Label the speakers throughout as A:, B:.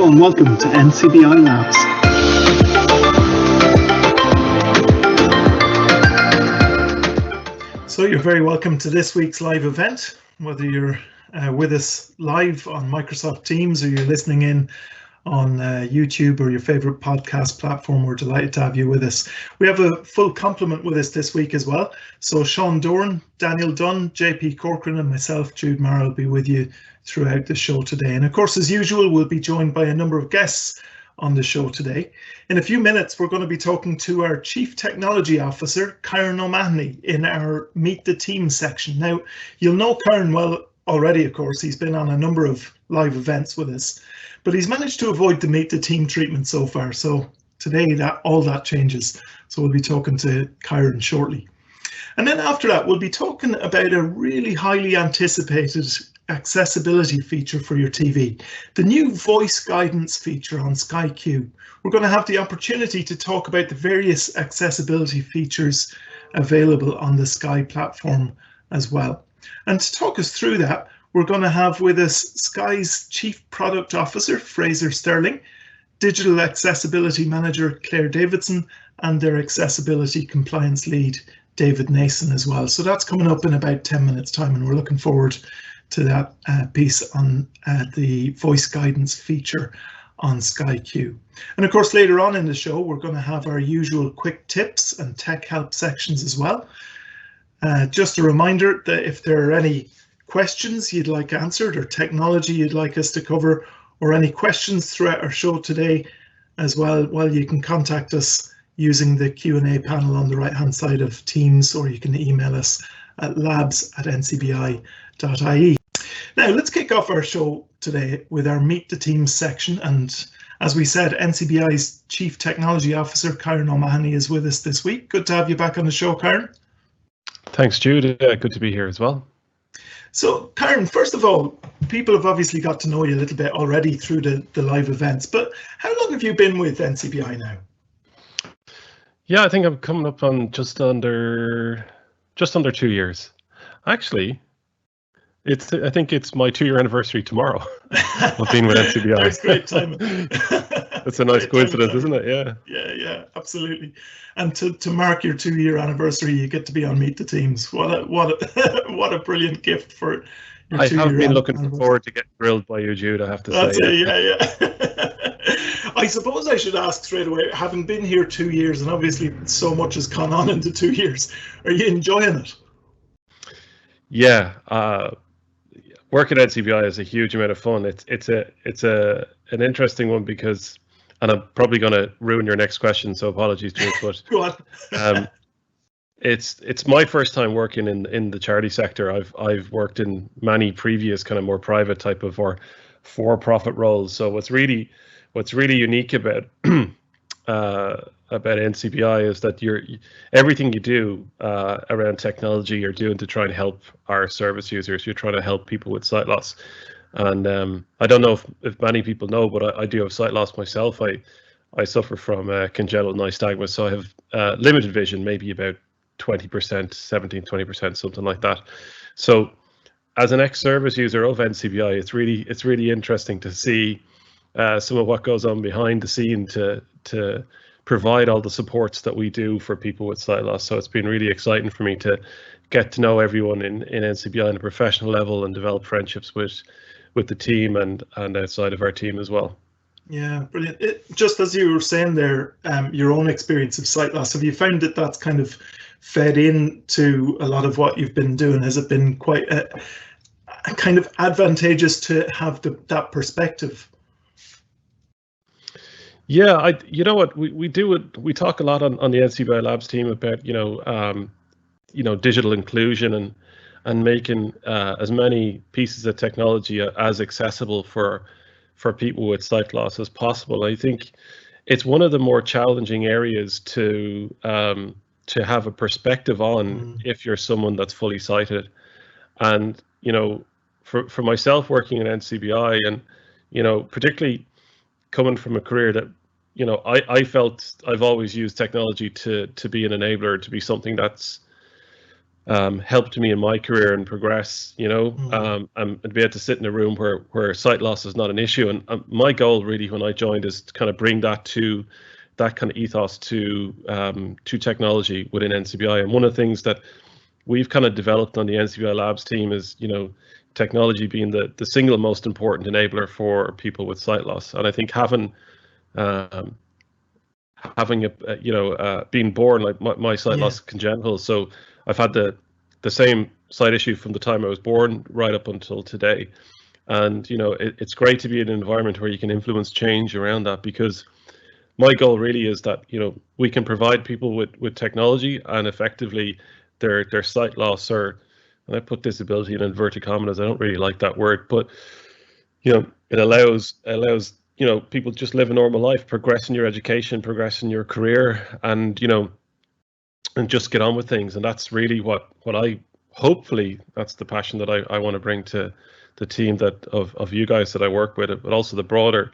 A: Hello and welcome to NCBI Labs.
B: So you're very welcome to this week's live event, whether you're with us live on Microsoft Teams or you're listening in on YouTube or your favorite podcast platform. We're delighted to have you with us. We have a full complement with us this week as well. So Sean Doran, Daniel Dunn, JP Corcoran and myself, Jude Marr, will be with you throughout the show today. And of course, as usual, we'll be joined by a number of guests on the show today. In a few minutes, we're going to be talking to our Chief Technology Officer, Kyran O'Mahoney, in our Meet the Team section. Now, you'll know Kyran well already, of course. He's been on a number of live events with us, but he's managed to avoid the Meet the Team treatment so far. So today, all that changes. So we'll be talking to Kyran shortly. And then after that, we'll be talking about a really highly anticipated accessibility feature for your TV, the new voice guidance feature on Skyq. We're going to have the opportunity to talk about the various accessibility features available on the Sky platform as well. And to talk us through that, we're going to have with us Sky's Chief Product Officer, Fraser Stirling, Digital Accessibility Manager, Clare Davidson, and their Accessibility Compliance Lead, David Nason as well. So that's coming up in about 10 minutes time, and we're looking forward to that piece on the voice guidance feature on Skyq. And of course, later on in the show, we're going to have our usual quick tips and tech help sections as well. Just a reminder that if there are any questions you'd like answered or technology you'd like us to cover or any questions throughout our show today as well, you can contact us using the Q&A panel on the right hand side of Teams, or you can email us at labs@ncbi.ie. Now let's kick off our show today with our Meet the Team section, and as we said, NCBI's Chief Technology Officer Kyran O'Mahoney is with us this week. Good to have you back on the show, Kyran.
C: Thanks, Jude. Good to be here as well.
B: So, Kyran, first of all, people have obviously got to know you a little bit already through the live events, but how long have you been with NCBI now?
C: Yeah, I think I'm coming up on just under 2 years. Actually, I think it's my 2-year anniversary tomorrow of being with NCBI.
B: That's great timing.
C: That's a nice coincidence, isn't it? Yeah.
B: Yeah, absolutely. And to mark your 2-year anniversary, you get to be on Meet the Teams. What a brilliant gift for your 2-year.
C: I have been looking forward to getting grilled by you, Jude, I have to say.
B: Yeah. I suppose I should ask straight away, having been here 2 years, and obviously so much has gone on in the 2 years, are you enjoying it?
C: Yeah, working at NCBI is a huge amount of fun. It's an interesting one because, and I'm probably going to ruin your next question, so apologies, Jude, but
B: go on.
C: It's my first time working in the charity sector. I've worked in many previous kind of more private type of or for-profit roles. So what's really unique about NCBI is that everything you do around technology, you're doing to try and help our service users. You're trying to help people with sight loss. And I don't know if many people know, but I do have sight loss myself. I suffer from congenital nystagmus, so I have limited vision, maybe about 20%, 17-20%, something like that. So as an ex-service user of NCBI, it's really interesting to see some of what goes on behind the scene to provide all the supports that we do for people with sight loss. So it's been really exciting for me to get to know everyone in NCBI on a professional level and develop friendships with the team and outside of our team as well.
B: Yeah, brilliant. Just as you were saying there, your own experience of sight loss, have you found that that's kind of fed into a lot of what you've been doing? Has it been quite a kind of advantageous to have that perspective?
C: Yeah, you know what, we do it. We talk a lot on the NCBI Labs team about digital inclusion and making as many pieces of technology as accessible for people with sight loss as possible. I think it's one of the more challenging areas to have a perspective on if you're someone that's fully sighted. And for myself working in NCBI, and particularly coming from a career that I felt I've always used technology to be an enabler, to be something that's helped me in my career and progress, and be able to sit in a room where sight loss is not an issue. And my goal really when I joined is to kind of bring that kind of ethos to technology within NCBI. And one of the things that we've kind of developed on the NCBI Labs team is, technology being the single most important enabler for people with sight loss. And I think having being born, like my sight loss is congenital, so I've had the same sight issue from the time I was born right up until today. And it's great to be in an environment where you can influence change around that, because my goal really is that we can provide people with technology, and effectively their sight loss, or, and I put disability in inverted commas, I don't really like that word, but it allows people just live a normal life, progress in your education, progress in your career, and and just get on with things. And that's really what I, hopefully that's the passion that I want to bring to the team of you guys that I work with, but also the broader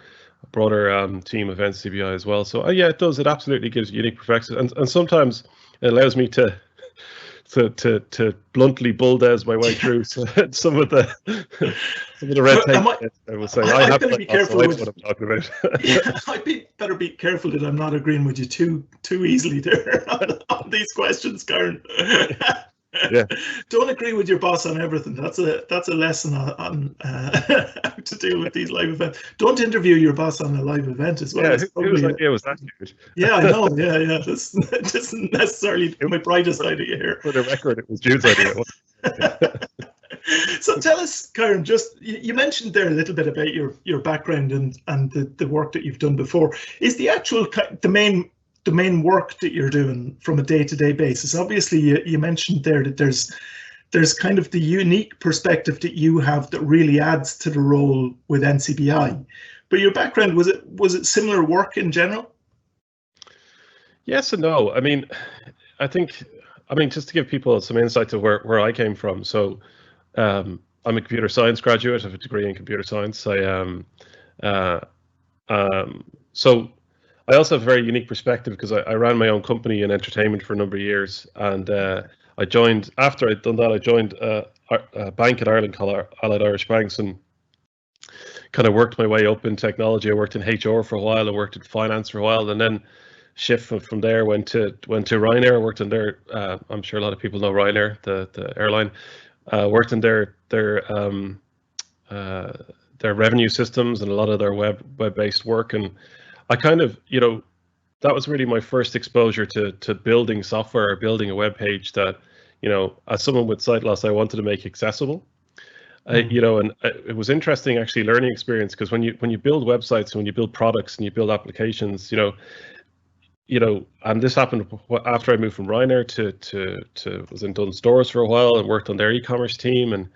C: team of NCBI as well. So yeah, it absolutely gives unique perspectives, and sometimes it allows me to bluntly bulldoze my way through some of the red tape. I will say I have to be careful with what I'm talking about.
B: I'd better be careful that I'm not agreeing with you too easily there on these questions, Kyran.
C: Yeah.
B: Don't agree with your boss on everything. That's a lesson on how to deal with these live events. Don't interview your boss on a live event as well.
C: Yeah, whose idea was that?
B: Yeah, I know. Yeah. This isn't necessarily my brightest idea here.
C: For the record, it was Jude's idea.
B: So tell us, Kyran, just you mentioned there a little bit about your background and the work that you've done before. Is the actual the main work that you're doing from a day-to-day basis? Obviously, you mentioned there that there's kind of the unique perspective that you have that really adds to the role with NCBI. But your background, was it similar work in general?
C: Yes and no. I mean, just to give people some insight to where I came from. So I'm a computer science graduate. I have a degree in computer science. So I also have a very unique perspective because I ran my own company in entertainment for a number of years, and I joined, after I'd done that, I joined a bank in Ireland called Allied Irish Banks, and kind of worked my way up in technology. I worked in HR for a while, I worked in finance for a while, and then shift from there, went to Ryanair. Worked in their, I'm sure a lot of people know Ryanair, the airline. Worked in their revenue systems and a lot of their web-based work, and I kind of, that was really my first exposure to building software, or building a web page that, as someone with sight loss, I wanted to make accessible. And it was interesting, actually, learning experience, because when you build websites, and when you build products and you build applications, and this happened after I moved from Ryanair to was in Dunnes Stores for a while and worked on their e-commerce team, and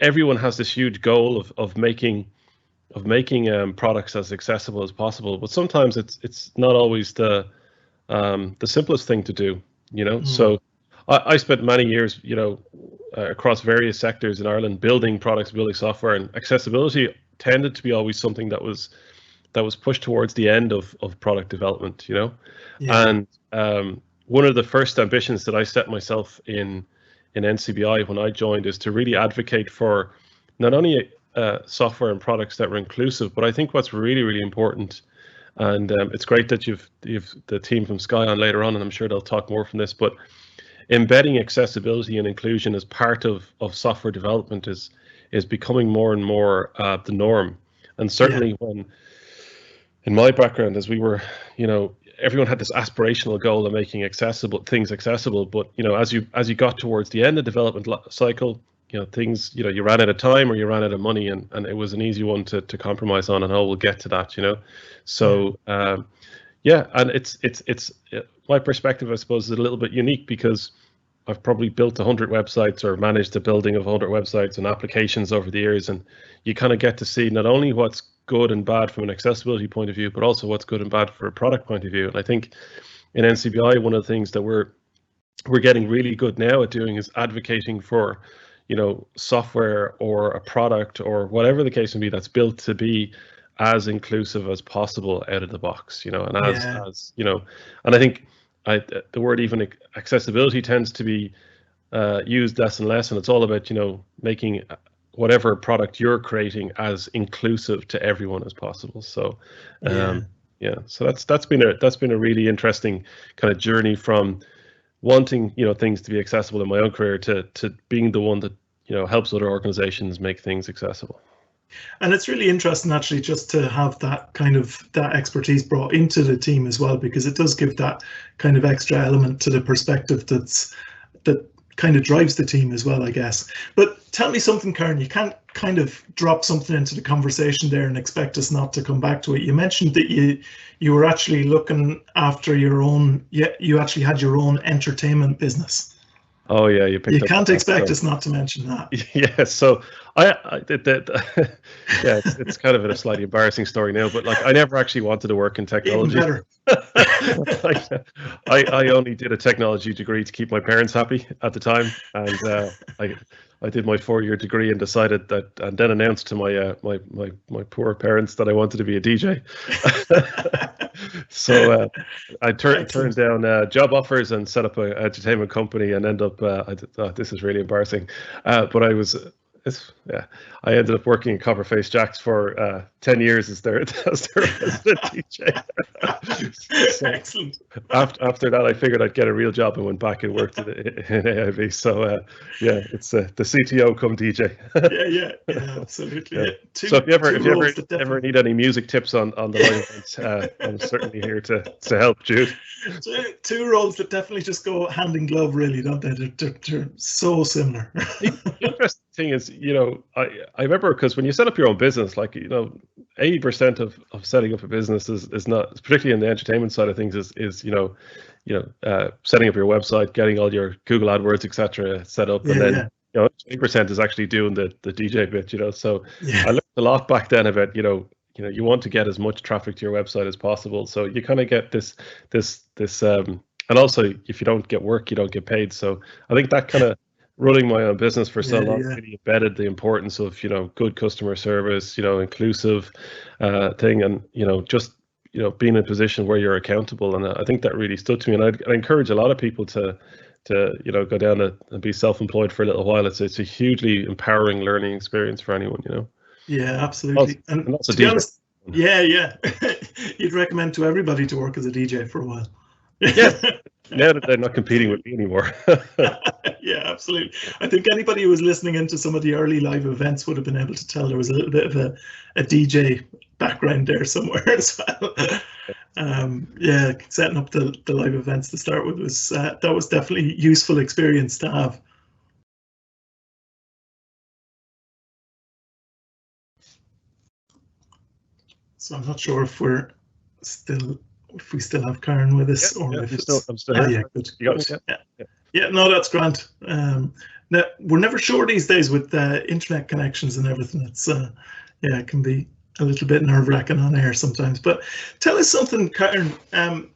C: everyone has this huge goal of making products as accessible as possible, but sometimes it's not always the simplest thing to do. So I spent many years across various sectors in Ireland building products, building software, and accessibility tended to be always something that was pushed towards the end of product development. And one of the first ambitions that I set myself in NCBI when I joined is to really advocate for not only software and products that were inclusive, but I think what's really, really important, and it's great that you've the team from Skyq on later on, and I'm sure they'll talk more from this, but embedding accessibility and inclusion as part of software development is becoming more and more the norm. And certainly when, in my background, as we were, everyone had this aspirational goal of making things accessible, but as you got towards the end of the development cycle, things, you ran out of time or you ran out of money, and it was an easy one to compromise on, and we'll get to that, So and it's my perspective, I suppose, is a little bit unique because I've probably built 100 websites or managed the building of 100 websites and applications over the years, and you kind of get to see not only what's good and bad from an accessibility point of view, but also what's good and bad for a product point of view. And I think in NCBI, one of the things that we're getting really good now at doing is advocating for software or a product or whatever the case may be that's built to be as inclusive as possible out of the box, and as and I think the word even accessibility tends to be used less and less, and it's all about, you know, making whatever product you're creating as inclusive to everyone as possible. So yeah, so that's been a really interesting kind of journey from wanting, you know, things to be accessible in my own career to being the one that, you know, helps other organizations make things accessible.
B: And it's really interesting actually just to have that kind of that expertise brought into the team as well, because it does give that kind of extra element to the perspective that kind of drives the team as well, I guess. But tell me something, Kyran, you can't kind of drop something into the conversation there and expect us not to come back to it. You mentioned that you were actually looking after your own, you actually had your own entertainment business.
C: Oh yeah, you
B: can't expect us not to mention that.
C: Yeah, so I did that. Yeah, it's kind of a slightly embarrassing story now, but like I never actually wanted to work in technology.
B: Even better.
C: Like, I only did a technology degree to keep my parents happy at the time, and I did my 4-year degree and decided that, and then announced to my poor parents that I wanted to be a DJ. So I turned down job offers and set up an entertainment company, and end up this is really embarrassing, but I ended up working at Copperface Jacks for 10 years as their resident DJ. So
B: excellent.
C: After that, I figured I'd get a real job and went back and worked in AIB. So yeah, it's the CTO come DJ.
B: yeah, absolutely.
C: Yeah.
B: Yeah.
C: So if you ever need any music tips on the live events, I'm certainly here to help, Jude.
B: Two roles that definitely just go hand in glove, really, don't they? They're so similar.
C: The interesting thing is, you know, I remember, because when you set up your own business, like, you know, 80% of setting up a business is not, particularly in the entertainment side of things, is setting up your website, getting all your Google AdWords, etc. set up, and then you know, 20% is actually doing the DJ bit, you know. So I learned a lot back then about, you know, you want to get as much traffic to your website as possible. So you kind of get this and also if you don't get work, you don't get paid. So I think that kind of running my own business for so long really embedded the importance of, you know, good customer service, you know, inclusive thing, and, you know, just, you know, being in a position where you're accountable. And I think that really stood to me. And I encourage a lot of people to you know, go down and be self-employed for a little while. It's a hugely empowering learning experience for anyone, you know.
B: Yeah, absolutely.
C: And
B: to be honest, you'd recommend to everybody to work as a DJ for a while.
C: Yeah, now that they're not competing with me anymore.
B: Yeah, absolutely. I think anybody who was listening into some of the early live events would have been able to tell there was a little bit of a DJ background there somewhere as well. Yeah, setting up the live events to start with was that was definitely a useful experience to have. So I'm not sure if we still have Kyran with us, or if
C: I'm still here.
B: Yeah, good. Yeah, no, that's grand. Now, we're never sure these days with internet connections and everything. It's it can be a little bit nerve-wracking on air sometimes. But tell us something, Kyran.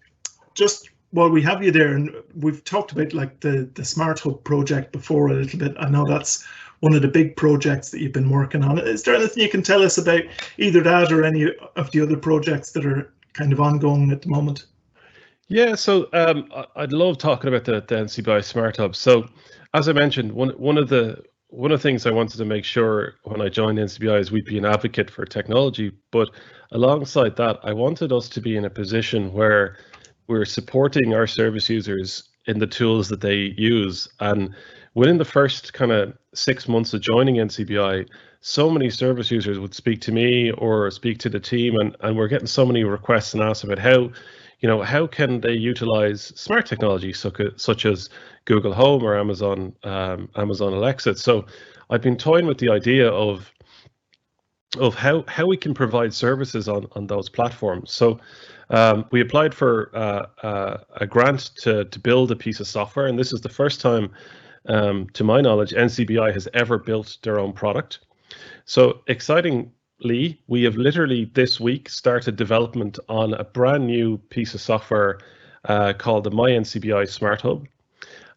B: Just while we have you there, and we've talked about like the Smart Hub project before a little bit. I know that's one of the big projects that you've been working on. Is there anything you can tell us about either that or any of the other projects that are kind of ongoing at the moment?
C: Yeah, so I'd love talking about the Ncbi Smart Hub. So as I mentioned, one of the things I wanted to make sure when I joined Ncbi is we'd be an advocate for technology, but alongside that, I wanted us to be in a position where we're supporting our service users in the tools that they use. And within the first kind of 6 months of joining Ncbi, so many service users would speak to me or speak to the team, and we're getting so many requests and asks about how can they utilize smart technology such as Google Home or Amazon Alexa. So I've been toying with the idea of how we can provide services on those platforms. So we applied for a grant to build a piece of software, and this is the first time, to my knowledge, Ncbi has ever built their own product. So excitingly, we have literally this week started development on a brand new piece of software called the My Ncbi Smart Hub.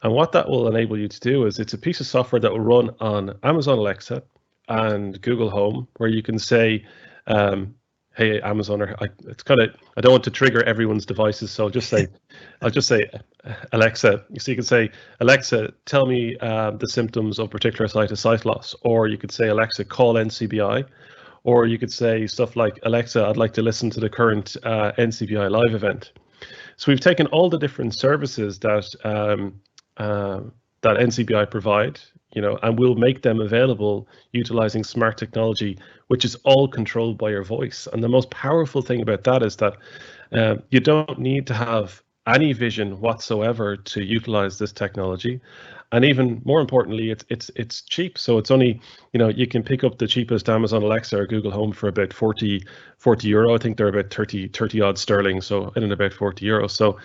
C: And what that will enable you to do is it's a piece of software that will run on Amazon Alexa and Google Home, where you can say, hey Amazon, or it's kind of, I don't want to trigger everyone's devices, so I'll just say Alexa. So you can say, Alexa, tell me the symptoms of particular sight loss, or you could say, Alexa, call NCBI, or you could say stuff like, Alexa, I'd like to listen to the current NCBI live event. So we've taken all the different services that that NCBI provide, and we'll make them available utilizing smart technology, which is all controlled by your voice. And the most powerful thing about that is that you don't need to have any vision whatsoever to utilize this technology. And even more importantly, it's cheap. So it's only, you can pick up the cheapest Amazon Alexa or Google Home for about 40 euro. I think they're about 30 odd sterling. So in and about 40 euros. So,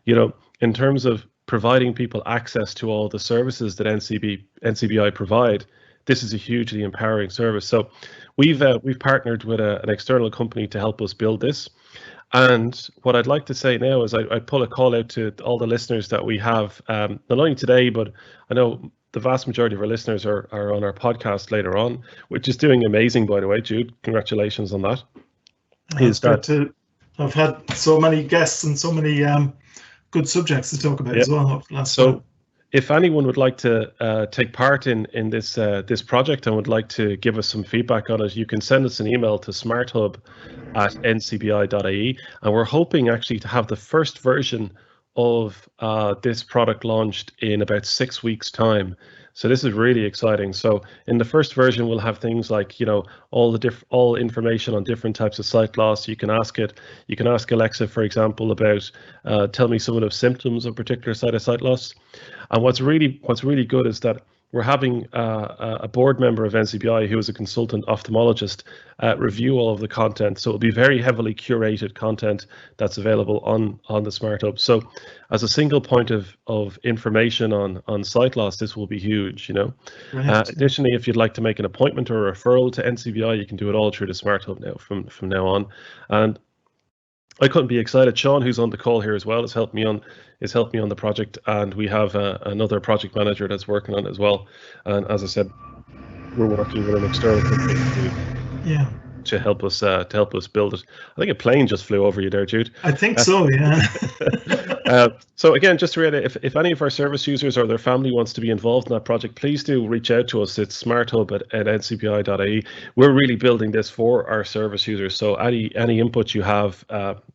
C: in terms of providing people access to all the services that NCBI provide, this is a hugely empowering service. So we've partnered with an external company to help us build this. And what I'd like to say now is I pull a call out to all the listeners that we have, not only today, but I know the vast majority of our listeners are on our podcast later on, which is doing amazing, by the way. Jude, congratulations on that.
B: I've had so many guests and so many good subjects to talk about as well.
C: So if anyone would like to take part in this this project and would like to give us some feedback on it, you can send us an email to smarthub@ncbi.ie, and we're hoping actually to have the first version of this product launched in about 6 weeks' time. So this is really exciting. So in the first version, we'll have things like, all information on different types of sight loss. You can ask Alexa, for example, about tell me some of the symptoms of particular sight loss. And what's really good is that we're having a board member of NCBI who is a consultant ophthalmologist review all of the content. So it'll be very heavily curated content that's available on the Smart Hub. So as a single point of information on sight loss, this will be huge, Additionally, if you'd like to make an appointment or a referral to NCBI, you can do it all through the Smart Hub now from now on. And I couldn't be excited. Sean, who's on the call here as well, has helped me on the project, and we have another project manager that's working on it as well. And as I said, we're working with an external company to help us build it. I think a plane just flew over you there, Jude.
B: I think so, yeah.
C: So again, just to reiterate, if any of our service users or their family wants to be involved in that project, please do reach out to us. It's smarthub@ncbi.ie. We're really building this for our service users, so any input you have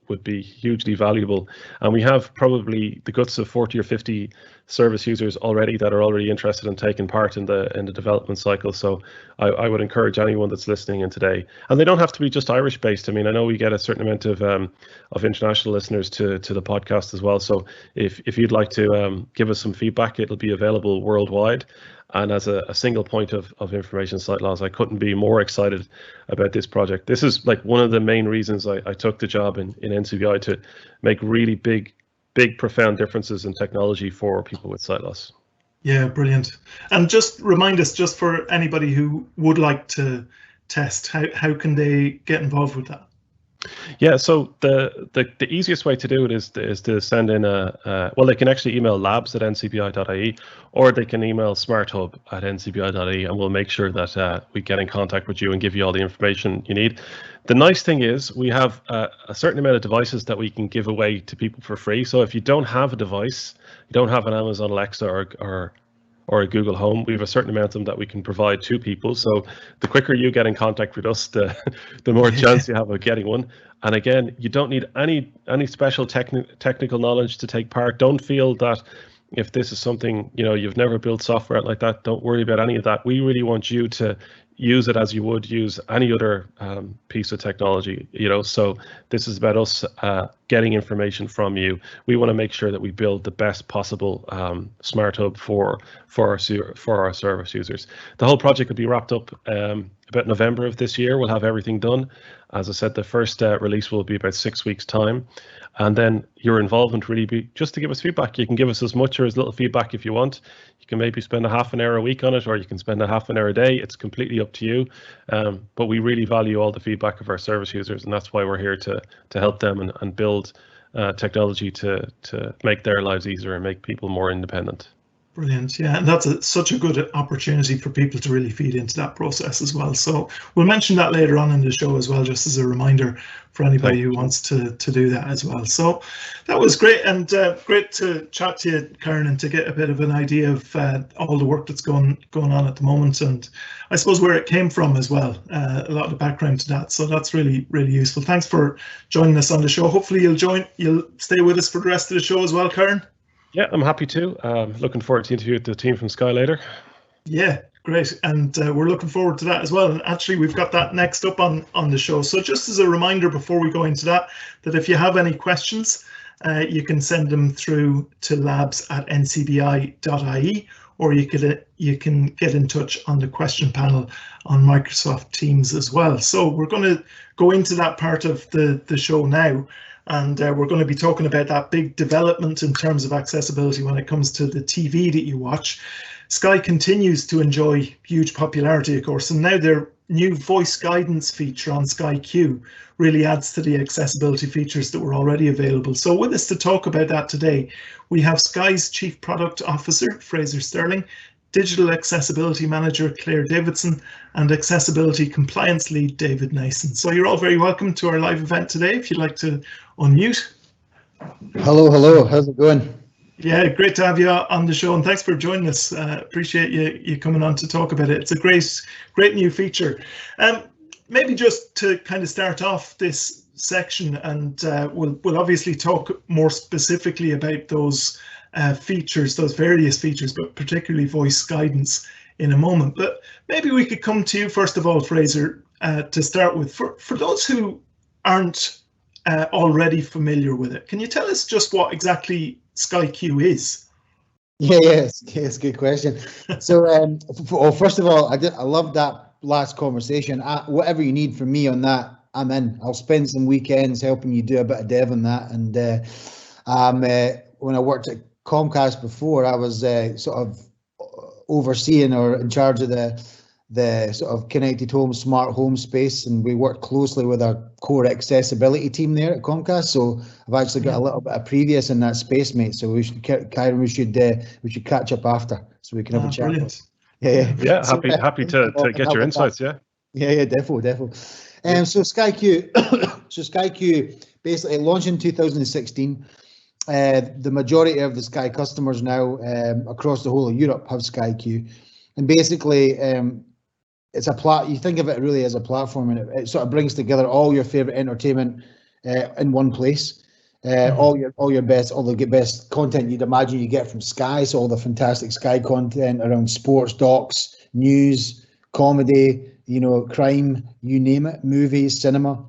C: would be hugely valuable. And we have probably the guts of 40 or 50 service users already that are already interested in taking part in the development cycle. So I would encourage anyone that's listening in today, and they don't have to be just Irish based. I mean, I know we get a certain amount of international listeners to the podcast as well. So if you'd like to give us some feedback, it'll be available worldwide. And as a single point of information, sight loss, I couldn't be more excited about this project. This is like one of the main reasons I took the job in NCBI, to make really big, profound differences in technology for people with sight loss.
B: Yeah, brilliant. And just remind us, just for anybody who would like to test, how can they get involved with that?
C: Yeah, so the easiest way to do it is to send in well, they can actually email labs@ncbi.ie, or they can email smarthub@ncbi.ie, and we'll make sure that we get in contact with you and give you all the information you need. The nice thing is we have a certain amount of devices that we can give away to people for free. So if you don't have a device, you don't have an Amazon Alexa or a Google Home, we have a certain amount of them that we can provide to people. So the quicker you get in contact with us, the more chance you have of getting one. And again, you don't need any special technical knowledge to take part. Don't feel that if this is something, you've never built software like that, don't worry about any of that. We really want you to use it as you would use any other piece of technology, so this is about us getting information from you. We want to make sure that we build the best possible Smart Hub for our service users. The whole project will be wrapped up about November of this year. We'll have everything done. As I said, the first release will be about 6 weeks' time. And then your involvement really be just to give us feedback. You can give us as much or as little feedback if you want. You can maybe spend a half an hour a week on it, or you can spend a half an hour a day. It's completely up to you. But we really value all the feedback of our service users, and that's why we're here to help them and build technology to make their lives easier and make people more independent.
B: Brilliant, yeah, and that's such a good opportunity for people to really feed into that process as well. So we'll mention that later on in the show as well, just as a reminder for anybody who wants to do that as well. So that was great, and great to chat to you, Kyran, and to get a bit of an idea of all the work that's going on at the moment, and I suppose where it came from as well, a lot of the background to that. So that's really, really useful. Thanks for joining us on the show. Hopefully you'll stay with us for the rest of the show as well, Kyran.
C: Yeah, I'm happy to. Looking forward to interview the team from Skyq later.
B: Yeah, great. And we're looking forward to that as well. And actually, we've got that next up on the show. So just as a reminder before we go into that if you have any questions, you can send them through to labs@ncbi.ie, or you can get in touch on the question panel on Microsoft Teams as well. So we're going to go into that part of the show now. And we're going to be talking about that big development in terms of accessibility when it comes to the TV that you watch. Skyq continues to enjoy huge popularity, of course, and now their new voice guidance feature on Skyq really adds to the accessibility features that were already available. So with us to talk about that today, we have Skyq's Chief Product Officer, Fraser Stirling, Digital Accessibility Manager, Clare Davidson, and Accessibility Compliance Lead, David Nason. So you're all very welcome to our live event today. If you'd like to unmute.
D: Hello, how's it going?
B: Yeah, great to have you on the show, and thanks for joining us. Appreciate you coming on to talk about it. It's a great new feature. Maybe just to kind of start off this section, and we'll obviously talk more specifically about those features, those various features, but particularly voice guidance in a moment. But maybe we could come to you first of all, Fraser, to start with. For those who aren't already familiar with it, can you tell us just what exactly Skyq is?
D: Yes, a good question. So, first of all, I love that last conversation. Whatever you need from me on that, I'm in. I'll spend some weekends helping you do a bit of dev on that. And when I worked at Comcast before, I was sort of overseeing or in charge of the sort of connected home, smart home space, and we worked closely with our core accessibility team there at Comcast. So I've actually got a little bit of previous in that space, mate. So we should, Kyran, we should catch up after so we can have a chat.
B: Brilliant.
D: Yeah.
C: So, happy to get your insights. Yeah.
D: Yeah, definitely. So Skyq, basically launched in 2016. The majority of the Skyq customers now across the whole of Europe have Skyq, and basically it's a you think of it really as a platform, and it sort of brings together all your favorite entertainment in one place. All the best content you'd imagine you get from Sky, so all the fantastic Sky content around sports, docs, news, comedy, crime, you name it, movies, cinema,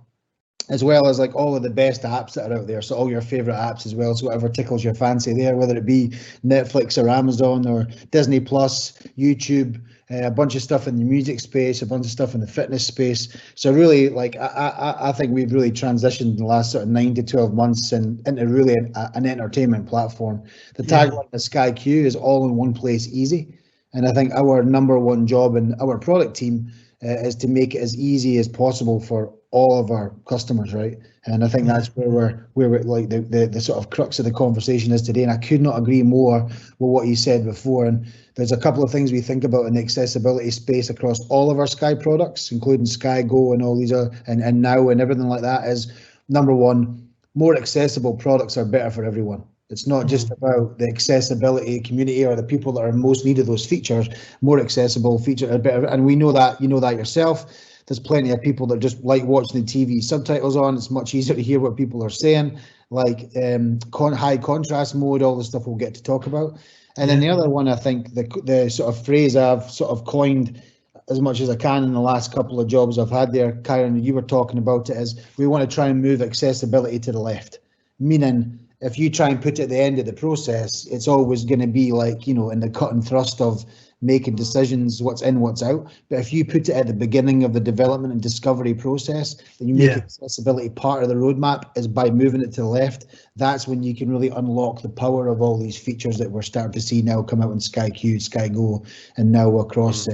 D: as well as like all of the best apps that are out there. So all your favorite apps as well. So whatever tickles your fancy there, whether it be Netflix or Amazon or Disney Plus, YouTube, a bunch of stuff in the music space, a bunch of stuff in the fitness space. So really, like I think we've really transitioned in the last sort of 9 to 12 months into really an entertainment platform. The tagline of Skyq is all in one place, easy. And I think our number one job in our product team is to make it as easy as possible for all of our customers, right? And I think that's where we're like the sort of crux of the conversation is today. And I could not agree more with what you said before. And there's a couple of things we think about in the accessibility space across all of our Sky products, including Sky Go and all these and Now and everything like that. Is number one, more accessible products are better for everyone. It's not just about the accessibility community or the people that are most needed those features. More accessible features are better, and we know that. You know that yourself. There's plenty of people that just like watching the TV subtitles on. It's much easier to hear what people are saying, like high contrast mode, all the stuff we'll get to talk about. And then the other one, I think the sort of phrase I've sort of coined as much as I can in the last couple of jobs I've had there, Kyran, you were talking about it, is we want to try and move accessibility to the left, meaning if you try and put it at the end of the process, it's always going to be like, in the cut and thrust of making decisions, what's in, what's out. But if you put it at the beginning of the development and discovery process, then you make accessibility part of the roadmap is by moving it to the left. That's when you can really unlock the power of all these features that we're starting to see now come out in Skyq, Sky Go, and now across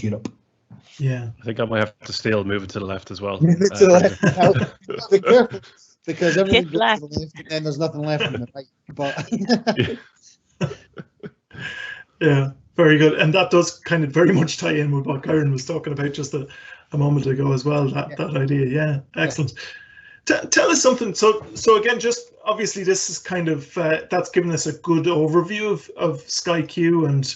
D: Europe.
B: Yeah,
C: I think I might have to still move it to the left as well.
D: Move it to the left. Be careful. Because everything goes to the left and then there's nothing left in the right. But
B: Yeah, very good. And that does kind of very much tie in with what Kyran was talking about just a moment ago as well, that idea. Yeah, excellent. Tell us something. So again, just obviously this is kind of, that's given us a good overview of Skyq and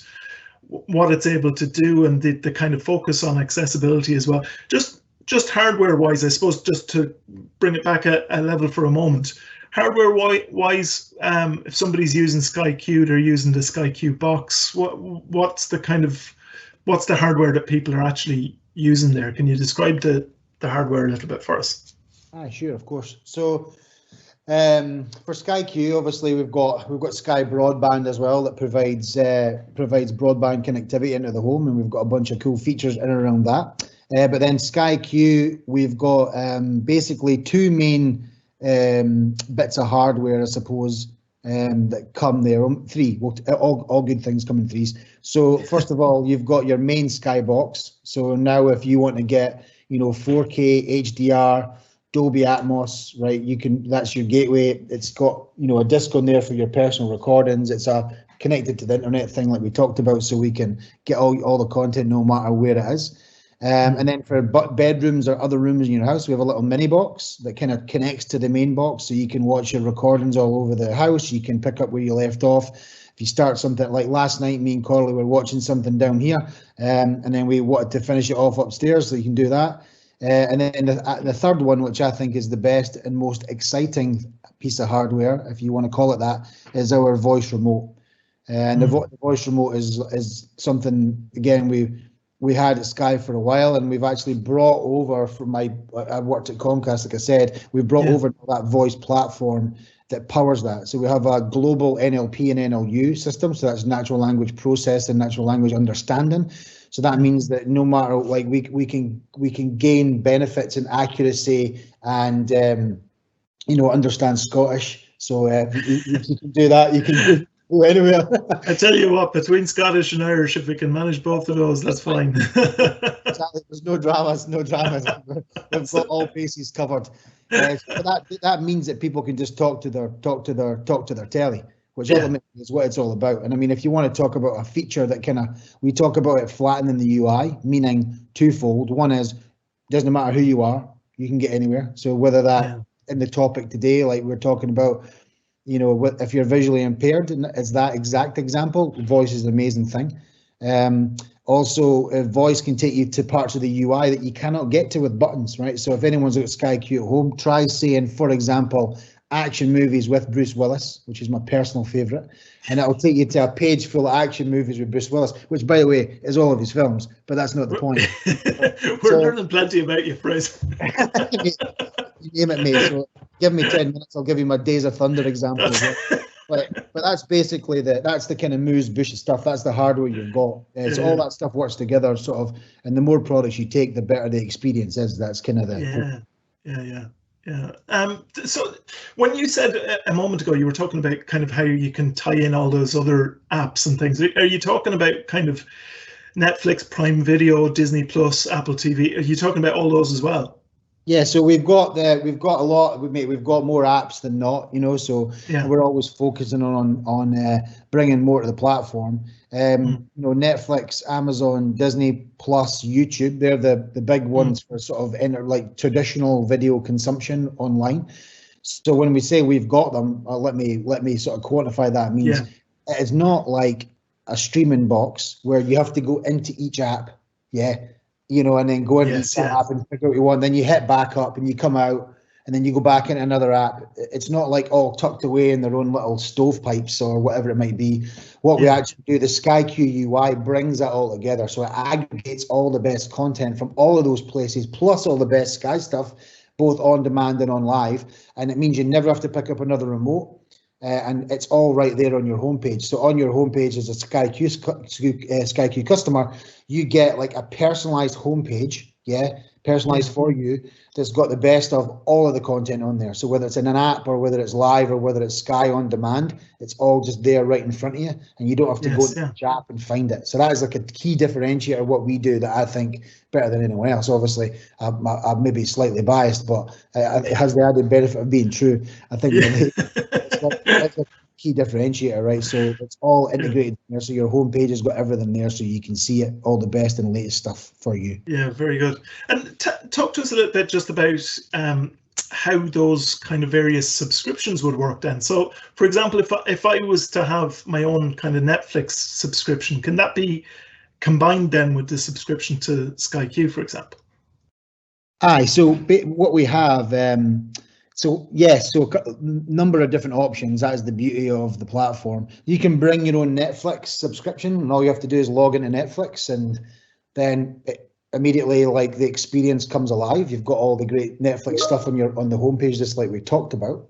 B: what it's able to do, and the kind of focus on accessibility as well. Just hardware wise, I suppose, just to bring it back a level for a moment. Hardware wise, if somebody's using Skyq, they're using the Skyq box. What's the hardware that people are actually using there? Can you describe the hardware a little bit for us?
D: Sure, of course. So for Skyq, obviously we've got Sky Broadband as well that provides broadband connectivity into the home, and we've got a bunch of cool features in and around that. But then Skyq, we've got basically two main bits of hardware, I suppose, that come there. Three, all good things come in threes. So first of all, you've got your main Sky box. So now if you want to get 4K HDR, Dolby Atmos, right? That's your gateway. It's got a disc on there for your personal recordings. It's connected to the internet thing like we talked about, so we can get all the content no matter where it is. And then for bedrooms or other rooms in your house, we have a little mini box that kind of connects to the main box, so you can watch your recordings all over the house. You can pick up where you left off. If you start something like last night, me and Corley were watching something down here, and then we wanted to finish it off upstairs, so you can do that. And then the third one, which I think is the best and most exciting piece of hardware, if you want to call it that, is our voice remote. And the voice remote is something, again, we had at Sky for a while, and we've actually brought over I worked at Comcast, like I said, we've brought over that voice platform that powers that. So we have a global NLP and NLU system, so that's natural language processing, natural language understanding. So that means that no matter, like, we can gain benefits in accuracy and understand Scottish. So if you can do that, you can go anywhere.
B: I tell you what, between Scottish and Irish, if we can manage both of those, that's fine.
D: Exactly. There's no dramas. We've got all bases covered. So that means that people can just talk to their telly, which ultimately is what it's all about. And I mean, if you want to talk about a feature that we talk about it flattening the UI, meaning twofold. One is, doesn't matter who you are, you can get anywhere. So whether that in the topic today, like we're talking about, if you're visually impaired, it's that exact example. Voice is an amazing thing. Also, voice can take you to parts of the UI that you cannot get to with buttons, right? So if anyone's got Skyq at home, try saying, for example, action movies with Bruce Willis, which is my personal favourite, and it'll take you to a page full of action movies with Bruce Willis, which, by the way, is all of his films, but that's not the point.
B: We're learning plenty about you, Fraser.
D: You name it, mate. So give me 10 minutes, I'll give you my Days of Thunder example. But that's basically that's the kind of moose bushy stuff. That's the hardware you've got. So all that stuff works together, sort of, and the more products you take, the better the experience is. That's kind of the
B: Yeah. So when you said a moment ago, you were talking about kind of how you can tie in all those other apps and things. Are you talking about kind of Netflix, Prime Video, Disney Plus, Apple TV? Are you talking about all those as well?
D: Yeah, so we've got a lot. We've got more apps than not, So we're always focusing on bringing more to the platform. Netflix, Amazon, Disney Plus, YouTube. They're the big ones for sort of traditional video consumption online. So when we say we've got them, let me sort of quantify that. It means it's not like a streaming box where you have to go into each app. And then go into each app and figure out what you want. Then you hit back up and you come out, and then you go back into another app. It's not like all tucked away in their own little stovepipes or whatever it might be. What we actually do, the Skyq UI brings that all together. So it aggregates all the best content from all of those places, plus all the best Sky stuff, both on demand and on live. And it means you never have to pick up another remote. And it's all right there on your homepage. So on your homepage as a Skyq customer, you get like a personalized homepage, personalized for you, that's got the best of all of the content on there. So whether it's in an app or whether it's live or whether it's Sky on demand, it's all just there right in front of you, and you don't have to go to each app and find it. So that is like a key differentiator of what we do that I think better than anyone else. Obviously, I'm maybe slightly biased, but it has the added benefit of being true. I think key differentiator, right? So it's all integrated there. So your homepage has got everything there, so you can see it, all the best and latest stuff for you.
B: Yeah, very good. And talk to us a little bit just about how those kind of various subscriptions would work then. So, for example, if I was to have my own kind of Netflix subscription, can that be combined then with the subscription to Skyq, for example?
D: Aye, so what we have, so yes, so a number of different options. That is the beauty of the platform. You can bring your own Netflix subscription, and all you have to do is log into Netflix, and then immediately, like, the experience comes alive. You've got all the great Netflix stuff on the homepage, just like we talked about.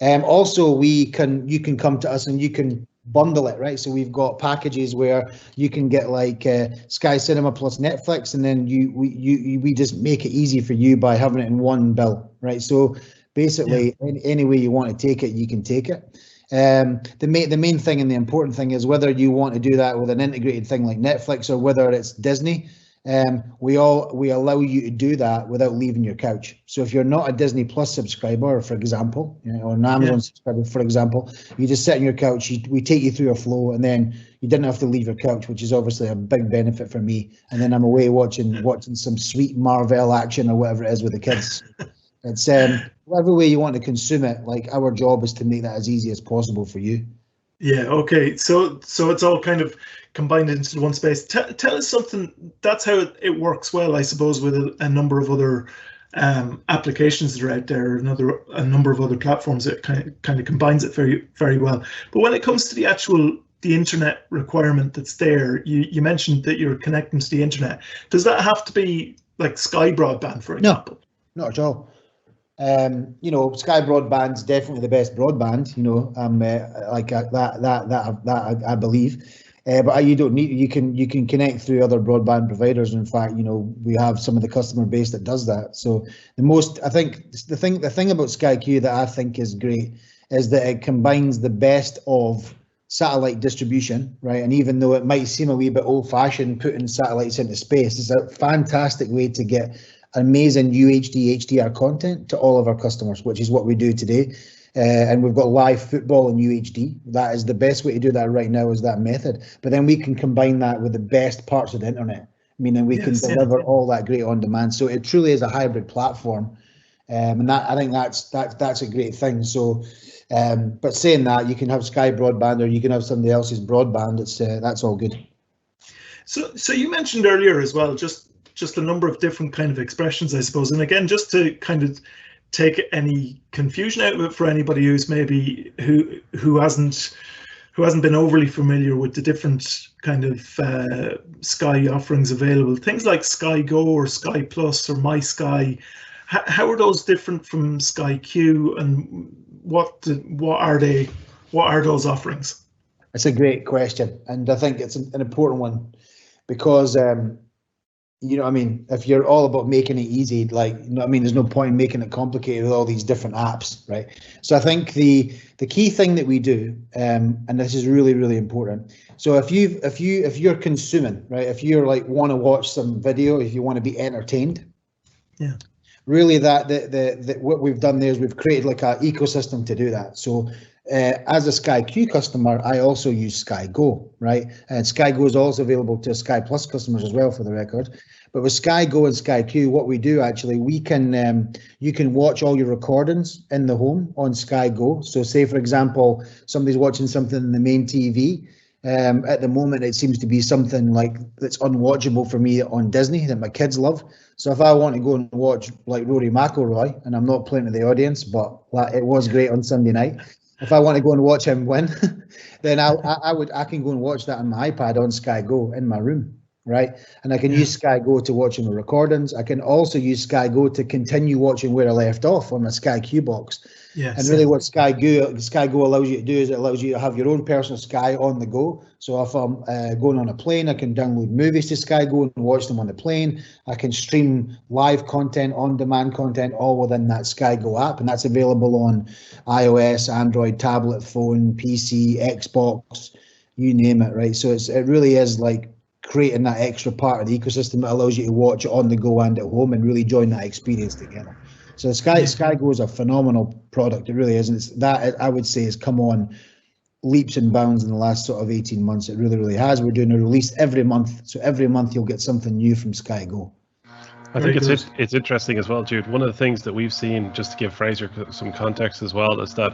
D: Also, you can come to us and you can bundle it, right? So we've got packages where you can get like Sky Cinema plus Netflix, and then we just make it easy for you by having it in one bill, right? So basically, any way you want to take it, you can take it. The main thing and the important thing is whether you want to do that with an integrated thing like Netflix or whether it's Disney. We allow you to do that without leaving your couch. So if you're not a Disney Plus subscriber, for example, or an Amazon subscriber, for example, you just sit on your couch, we take you through a flow, and then you didn't have to leave your couch, which is obviously a big benefit for me. And then I'm away watching some sweet Marvel action or whatever it is with the kids. It's whatever way you want to consume it. Like, our job is to make that as easy as possible for you.
B: Yeah. Okay. So it's all kind of combined into one space. Tell us something. That's how it works well, I suppose, with a number of other applications that are out there, a number of other platforms that kind of combines it very, very well. But when it comes to the internet requirement that's there, you mentioned that you're connecting to the internet. Does that have to be like Sky Broadband, for example?
D: No, not at all. Sky Broadband's definitely the best broadband. Like that I believe. But you don't need. You can connect through other broadband providers. In fact, we have some of the customer base that does that. So I think the thing about Skyq that I think is great is that it combines the best of satellite distribution, right? And even though it might seem a wee bit old-fashioned putting satellites into space, it's a fantastic way to get amazing UHD HDR content to all of our customers, which is what we do today. And we've got live football in UHD. That is the best way to do that right now, is that method. But then we can combine that with the best parts of the internet, meaning we can deliver all that great on demand. So it truly is a hybrid platform, and I think that's a great thing. So, but saying that, you can have Sky Broadband or you can have somebody else's broadband. That's all good.
B: So you mentioned earlier as well, just a number of different kind of expressions, I suppose. And again, just to kind of take any confusion out of it for anybody who's maybe who hasn't been overly familiar with the different kind of Sky offerings available, things like Sky Go or Sky Plus or My Sky, how are those different from Skyq, and what are they? What are those offerings?
D: It's a great question, and I think it's an important one because if you're all about making it easy, there's no point in making it complicated with all these different apps, right? So I think the key thing that we do, and this is really, really important. So if you're consuming, right, if you're like want to watch some video, if you want to be entertained, really what we've done there is we've created like an ecosystem to do that. So as a Skyq customer, I also use Sky Go, right? And Sky Go is also available to Sky Plus customers as well, for the record. But with Sky Go and Skyq, what we do actually, you can watch all your recordings in the home on Sky Go. So say, for example, somebody's watching something in the main TV. At the moment, it seems to be something like that's unwatchable for me on Disney that my kids love. So if I want to go and watch like Rory McIlroy, and I'm not playing to the audience, but it was great on Sunday night. If I want to go and watch him win, then I can go and watch that on my iPad on Sky Go in my room, right? And I can use Sky Go to watch my recordings. I can also use Sky Go to continue watching where I left off on my Skyq box. Yes. And really what Sky Go allows you to do is it allows you to have your own personal Sky on the go. So if I'm going on a plane, I can download movies to Sky Go and watch them on the plane. I can stream live content, on-demand content, all within that Sky Go app. And that's available on iOS, Android, tablet, phone, PC, Xbox, you name it, right? So it really is like creating that extra part of the ecosystem that allows you to watch it on the go and at home and really join that experience together. So Sky Go is a phenomenal product. It really is. And that, I would say, has come on leaps and bounds in the last sort of 18 months. It really, really has. We're doing a release every month. So every month you'll get something new from Sky Go.
C: I think it's interesting as well, Jude. One of the things that we've seen, just to give Fraser some context as well, is that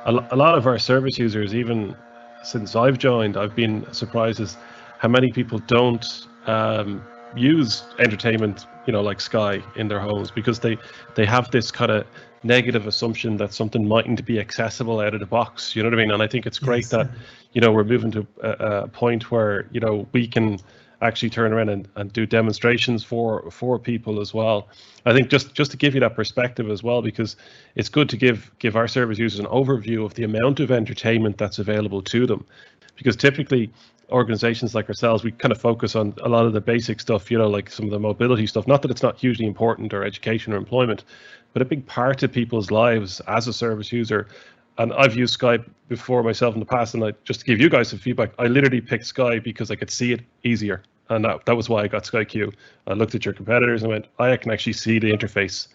C: a lot of our service users, even since I've joined, I've been surprised as how many people don't use entertainment, like Sky in their homes, because they have this kind of negative assumption that something mightn't be accessible out of the box. You know what I mean? And I think it's great that we're moving to a point where we can actually turn around and do demonstrations for people as well. I think just to give you that perspective as well, because it's good to give our service users an overview of the amount of entertainment that's available to them, because typically organizations like ourselves, we kind of focus on a lot of the basic stuff, like some of the mobility stuff. Not that it's not hugely important, or education or employment, but a big part of people's lives as a service user. And I've used Skype before myself in the past, and just to give you guys some feedback, I literally picked Sky because I could see it easier. And that was why I got Skyq. I looked at your competitors and went, I can actually see the interface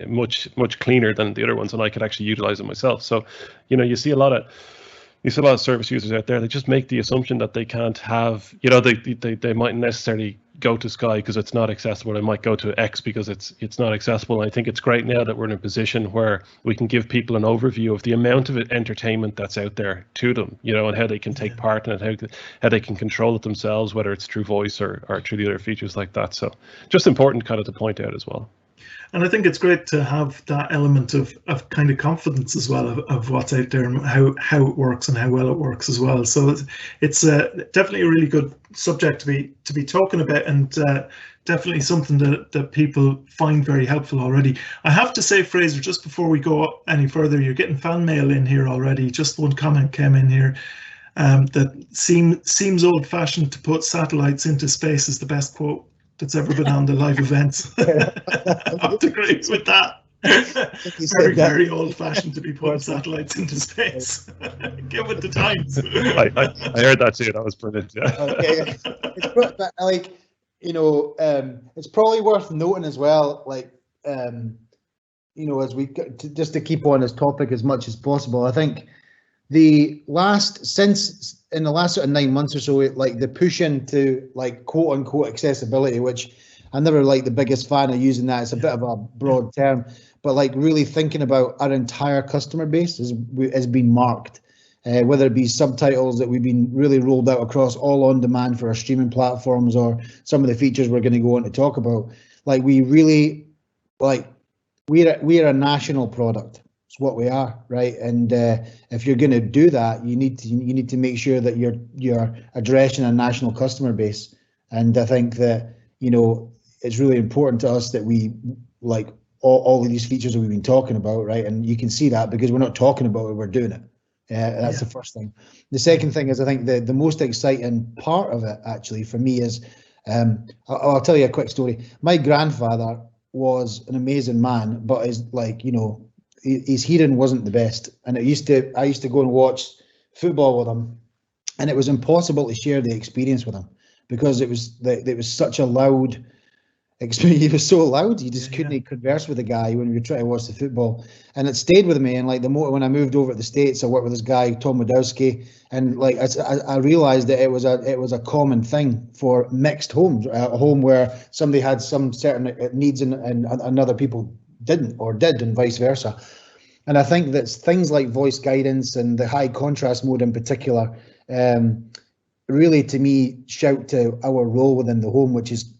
C: much cleaner than the other ones, and I could actually utilize it myself. So, you see a lot of service users out there. They just make the assumption that they can't have, they mightn't necessarily go to Sky because it's not accessible. They might go to X because it's not accessible. And I think it's great now that we're in a position where we can give people an overview of the amount of entertainment that's out there to them, and how they can take part in it, how they can control it themselves, whether it's through voice or through the other features like that. So just important kind of to point out as well.
B: And I think it's great to have that element of kind of confidence as well of what's out there and how it works and how well it works as well. So it's definitely a really good subject to be talking about, and definitely something that people find very helpful already. I have to say, Fraser, just before we go any further, you're getting fan mail in here already. Just one comment came in here that seems old-fashioned to put satellites into space is the best quote that's ever been on the live events. I have to agree with that. Very old-fashioned to be putting satellites into space. Get with the times.
C: I heard that too. That was brilliant. Yeah.
D: Okay. It's probably worth noting as well, as we just to keep on this topic as much as possible. I think in the last sort of 9 months or so, the push into quote unquote accessibility, which I'm never the biggest fan of using that. It's a bit of a broad term, but really thinking about our entire customer base has been marked. Whether it be subtitles that we've been really rolled out across all on demand for our streaming platforms, or some of the features we're going to go on to talk about. We're a national product. It's what we are, right? And if you're going to do that, you need to make sure that you're addressing a national customer base. And I think that it's really important to us that we all of these features that we've been talking about, right? And you can see that because we're not talking about it, we're doing it. That's the first thing. The second thing is, I think the most exciting part of it actually for me is, I'll tell you a quick story. My grandfather was an amazing man, but his hearing wasn't the best, and I used to go and watch football with him, and it was impossible to share the experience with him because it was such a loud experience. He was so loud, you just couldn't converse with the guy when we were trying to watch the football, and it stayed with me. And when I moved over to the States, I worked with this guy Tom Wadowski, and I realized that it was a common thing for mixed homes, a home where somebody had some certain needs and other people didn't or did, and vice versa. And I think that things like voice guidance and the high contrast mode in particular really, to me, shout to our role within the home, which is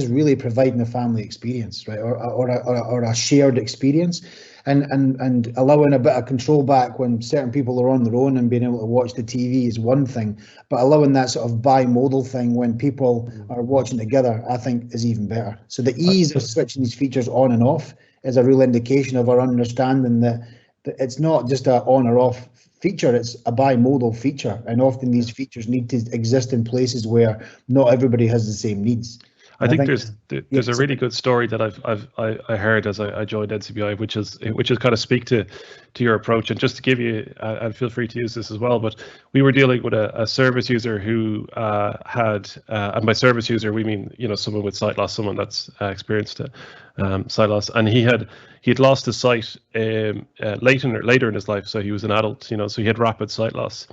D: really providing a family experience, right, or a shared experience, and allowing a bit of control back when certain people are on their own and being able to watch the TV is one thing, but allowing that sort of bimodal thing when people are watching together, I think, is even better. So the ease of switching these features on and off is a real indication of our understanding that it's not just a on or off feature, it's a bimodal feature, and often these features need to exist in places where not everybody has the same needs.
C: I think there's a really good story that I heard as I joined NCBI, which is kind of speak to your approach. And just to give you, and feel free to use this as well, but we were dealing with a service user who had, and by service user we mean someone with sight loss, someone that's experienced sight loss, and he had lost his sight later in his life. So he was an adult, so he had rapid sight loss,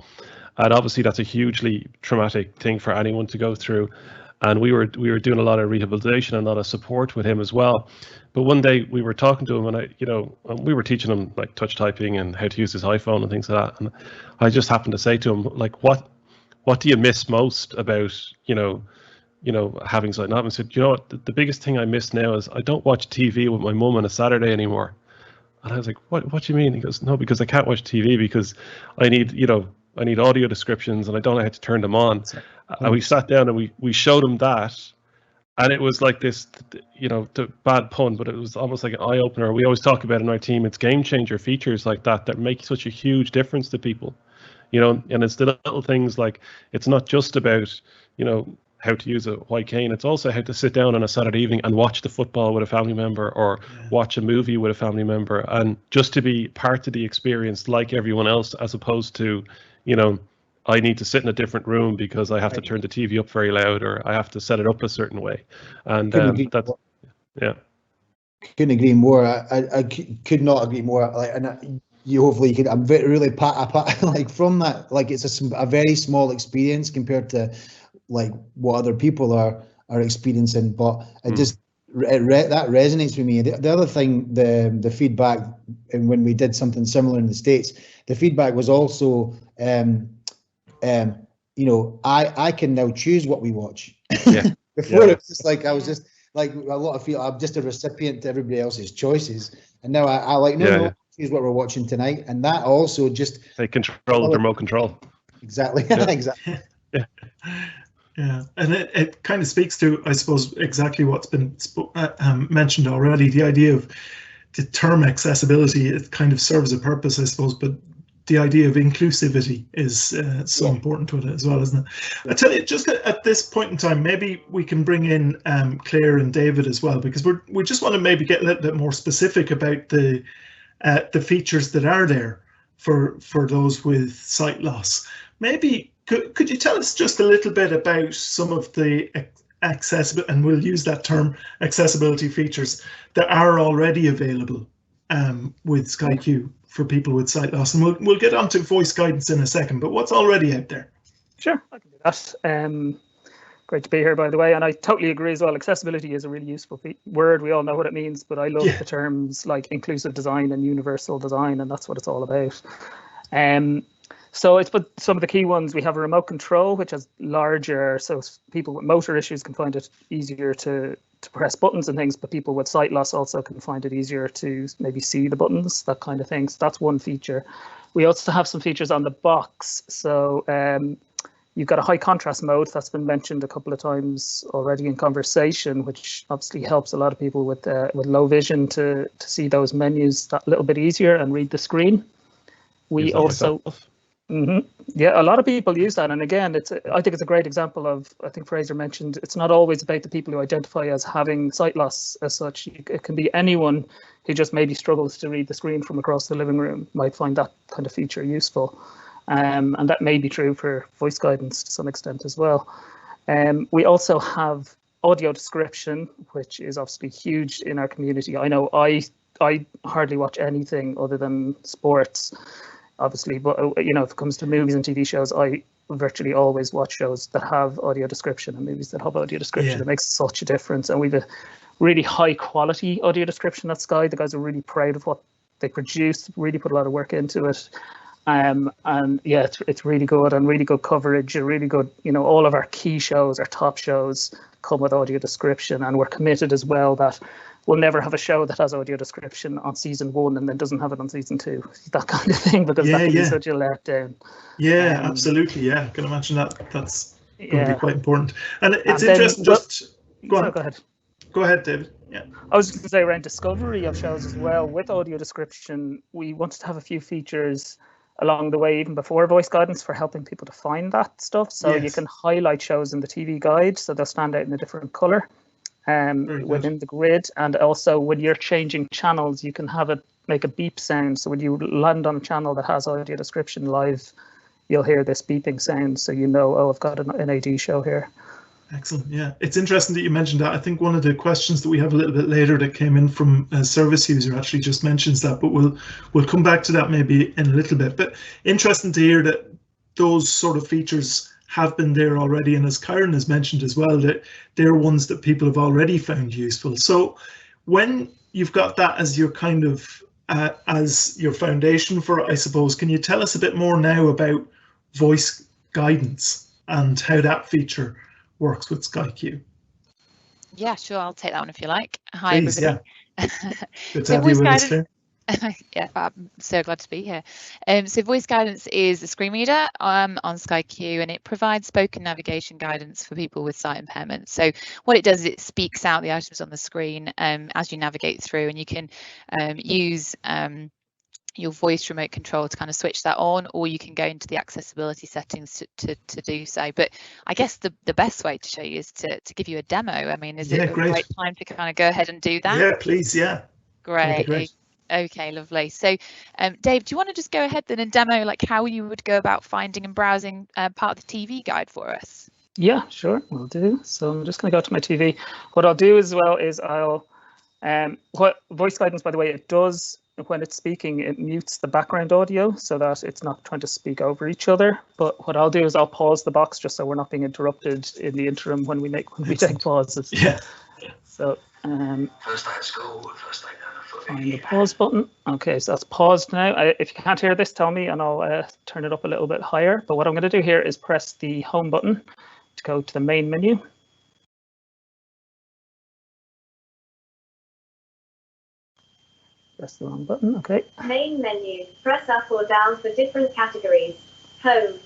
C: and obviously that's a hugely traumatic thing for anyone to go through. And we were doing a lot of rehabilitation and a lot of support with him as well. But one day we were talking to him, and we were teaching him like touch typing and how to use his iPhone and things like that. And I just happened to say to him, like, what do you miss most about having sight? And I said, what, the biggest thing I miss now is I don't watch TV with my mum on a Saturday anymore. And I was like, what do you mean? He goes, no, because I can't watch TV because I need audio descriptions and I don't know how to turn them on. And we sat down and we showed him that, and it was like this, the bad pun, but it was almost like an eye opener. We always talk about in our team, it's game changer features like that make such a huge difference to people, and it's the little things like, it's not just about, how to use a white cane. It's also how to sit down on a Saturday evening and watch the football with a family member, or watch a movie with a family member, and just to be part of the experience like everyone else, as opposed to, I need to sit in a different room because I have to turn the TV up very loud, or I have to set it up a certain way. And that's, yeah.
D: Couldn't agree more. I could not agree more. Hopefully you could. I'm really like from that. Like it's a very small experience compared to like what other people are experiencing. But it just that resonates with me. The other thing, the feedback, and when we did something similar in the States, the feedback was also. I can now choose what we watch.
C: Yeah.
D: Before it was just like I was just like a lot of feel I'm just a recipient to everybody else's choices, and now I choose what we're watching tonight, and that also just
C: they control the remote control.
D: Exactly.
C: Yeah.
D: Exactly.
B: Yeah, and it kind of speaks to, I suppose, exactly what's been mentioned already. The idea of the term accessibility, it kind of serves a purpose, I suppose, but the idea of inclusivity is so important to it as well, isn't it? I tell you, just at this point in time, maybe we can bring in Clare and David as well, because we just want to maybe get a little bit more specific about the features that are there for those with sight loss. Maybe could you tell us just a little bit about some of the accessible, and we'll use that term, accessibility features that are already available with Skyq for people with sight loss, and we'll get onto voice guidance in a second, but what's already out there?
E: Sure, I can do that. Great to be here, by the way, and I totally agree as well. Accessibility is a really useful word. We all know what it means, but I love the terms like inclusive design and universal design, and that's what it's all about. So it's put some of the key ones. We have a remote control, which is larger, so people with motor issues can find it easier to press buttons and things, but people with sight loss also can find it easier to maybe see the buttons, that kind of thing. So that's one feature. We also have some features on the box. So you've got a high contrast mode that's been mentioned a couple of times already in conversation, which obviously helps a lot of people with low vision to see those menus that little bit easier and read the screen. We also. Yeah, a lot of people use that, and again, I think it's a great example of, I think Fraser mentioned, it's not always about the people who identify as having sight loss as such. It can be anyone who just maybe struggles to read the screen from across the living room might find that kind of feature useful, and that may be true for voice guidance to some extent as well. We also have audio description, which is obviously huge in our community. I know I hardly watch anything other than sports, obviously, but if it comes to movies and TV shows, I virtually always watch shows that have audio description and movies that have audio description. It makes such a difference, and we've a really high quality audio description at Sky. The guys are really proud of what they produce, really put a lot of work into it, and yeah, it's really good, and really good coverage, and really good, all of our key shows, our top shows come with audio description, and we're committed as well that we'll never have a show that has audio description on season 1 and then doesn't have it on season 2, that kind of thing, because that can be such a letdown.
B: Yeah, absolutely. Yeah, I can imagine that's going to be quite important. And it's interesting. Go on.
E: Go ahead.
B: Go ahead, David. Yeah.
E: I was just going to say, around discovery of shows as well with audio description, we wanted to have a few features along the way, even before voice guidance, for helping people to find that stuff. So you can highlight shows in the TV guide, so they'll stand out in a different color. within the grid. And also when you're changing channels, you can have it make a beep sound. So when you land on a channel that has audio description live, you'll hear this beeping sound. So you know, oh, I've got an AD show here.
B: Excellent. Yeah, it's interesting that you mentioned that. I think one of the questions that we have a little bit later that came in from a service user actually just mentions that, but we'll come back to that maybe in a little bit. But interesting to hear that those sort of features have been there already, and as Kyran has mentioned as well, that they're ones that people have already found useful. So when you've got that as your kind of as your foundation for it, I suppose, can you tell us a bit more now about voice guidance and how that feature works with Skyq?
F: Yeah, sure. I'll take that one if you like. Hi,
B: Please,
F: everybody.
B: yeah. Good to
F: So
B: have you
F: voice
B: with us,
F: guidance.
B: Claire.
F: Yeah, I'm so glad to be here. So voice guidance is a screen reader on Skyq, and it provides spoken navigation guidance for people with sight impairments. So what it does is it speaks out the items on the screen as you navigate through, and you can use your voice remote control to kind of switch that on, or you can go into the accessibility settings to do so. But I guess the best way to show you is to give you a demo. I mean, is it the right time to kind of go ahead and do that?
B: Yeah, please, yeah.
F: Great. Okay, lovely. So Dave, do you want to just go ahead then and demo like how you would go about finding and browsing part of the TV guide for us?
E: Yeah, sure, will do. So I'm just going to go to my TV. What I'll do as well is I'll what voice guidance, by the way, it does when it's speaking, it mutes the background audio so that it's not trying to speak over each other. But what I'll do is I'll pause the box just so we're not being interrupted in the interim when we take pauses.
B: Yeah.
E: So
G: first day at school, first day down the foot.
E: find the pause button. Okay, so that's paused now. If you can't hear this, tell me and I'll turn it up a little bit higher. But what I'm going to do here is press the home button to go to the main menu. Press the wrong button. Okay.
H: Main menu. Press up or down for different categories. Home.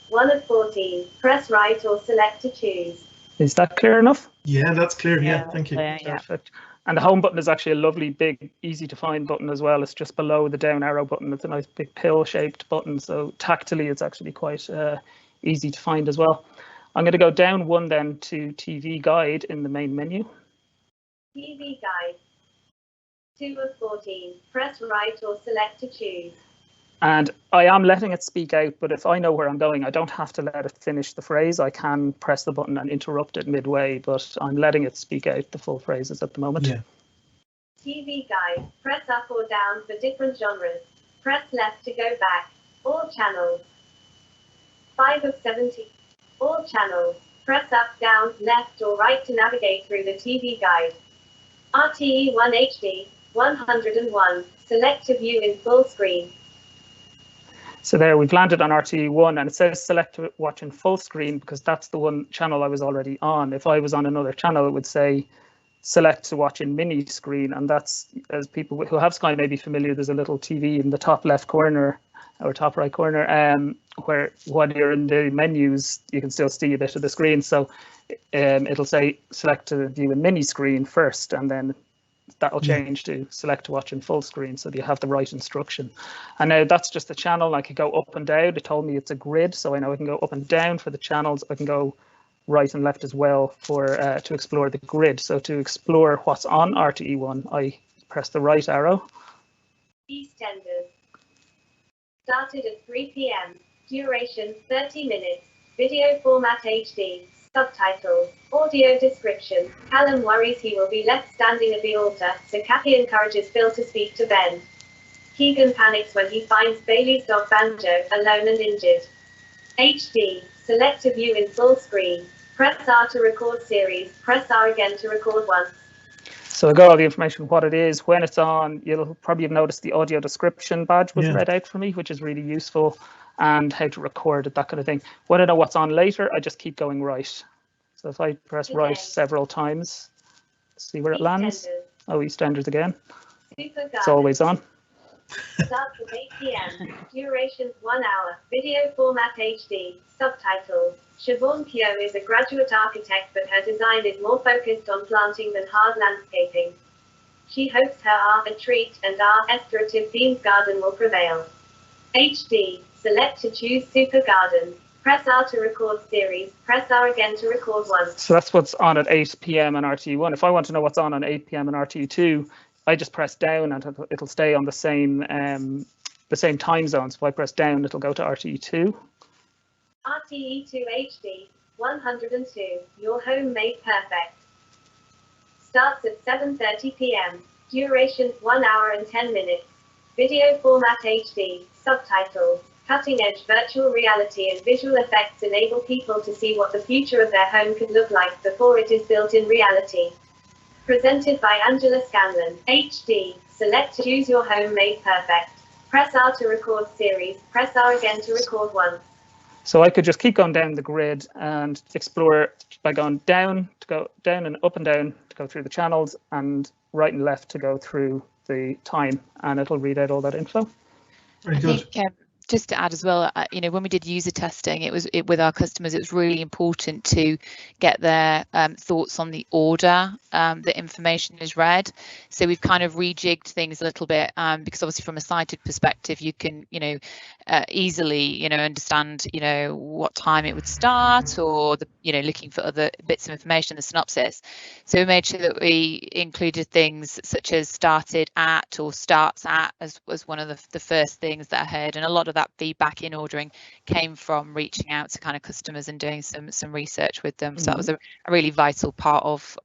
H: 1 of 14. Press right or select to choose.
E: Is that clear enough?
B: Yeah, that's clear. Yeah, thank you.
F: Yeah.
E: Perfect. And the home button is actually a lovely, big, easy to find button as well. It's just below the down arrow button. It's a nice big pill-shaped button. So tactily, it's actually quite easy to find as well. I'm going to go down one then to TV guide in the main menu.
H: TV guide. 2 of 14. Press right or select to choose.
E: And I am letting it speak out, but if I know where I'm going, I don't have to let it finish the phrase. I can press the button and interrupt it midway, but I'm letting it speak out the full phrases at the moment.
B: Yeah.
H: TV guide. Press up or down for different genres. Press left to go back. All channels. 5 of 17. All channels. Press up, down, left or right to navigate through the TV guide. RTE 1 HD. 101. Select to view in full screen.
E: So there we've landed on RTE1 and it says select to watch in full screen because that's the one channel I was already on. If I was on another channel, it would say select to watch in mini screen. And that's, as people who have Sky may be familiar, there's a little TV in the top left corner or top right corner where when you're in the menus, you can still see a bit of the screen. So it'll say select to view in mini screen first, and then that'll change to select to watch in full screen so that you have the right instruction. And now that's just the channel. I could go up and down. It told me it's a grid, so I know I can go up and down for the channels. I can go right and left as well for to explore the grid. So to explore what's on RTE1, I press the right arrow.
H: EastEnders. Started at 3 p.m. Duration 30 minutes. Video format HD. Subtitles. Audio description. Callum worries he will be left standing at the altar, so Kathy encourages Phil to speak to Ben. Keegan panics when he finds Bailey's dog Banjo alone and injured. HD. Select to view in full screen. Press R to record series. Press R again to record once.
E: So I got all the information what it is. When it's on, you'll probably have noticed the audio description badge was read out for me, which is really useful, and how to record it, that kind of thing. When I know what's on later, I just keep going right. So if I press right several times, see where it lands. Oh, EastEnders again. It's always on.
H: Starts at 8 p.m. Duration 1 hour. Video format HD. Subtitles. Siobhan Keogh is a graduate architect, but her design is more focused on planting than hard landscaping. She hopes her a treat and restorative themed garden will prevail. HD. Select to choose Super Garden. Press R to record series. Press R again to record once.
E: So that's what's on at 8 p.m. on RTE1. If I want to know what's on 8 p.m. on RTE2, I just press down and it'll stay on the same time zone. So if I press down, it'll go to RTE2.
H: RTE2 HD 102. Your home made perfect. Starts at 7:30 p.m. Duration 1 hour and 10 minutes. Video format HD. Subtitles. Cutting-edge virtual reality and visual effects enable people to see what the future of their home can look like before it is built in reality. Presented by Angela Scanlon, HD. Select to choose your home made perfect. Press R to record series. Press R again to record once.
E: So I could just keep going down the grid and explore by going down to go down and up and down to go through the channels and right and left to go through the time, and it'll read out all that info.
B: Very good.
F: I think, just to add as well, when we did user testing, with our customers, it was really important to get their thoughts on the order that information is read. So we've kind of rejigged things a little bit because obviously from a sighted perspective, you can, easily, understand, what time it would start or looking for other bits of information, the synopsis. So we made sure that we included things such as started at or starts at as one of the first things that I heard, and a lot of that feedback in ordering came from reaching out to kind of customers and doing some research with them. So that was a really vital part of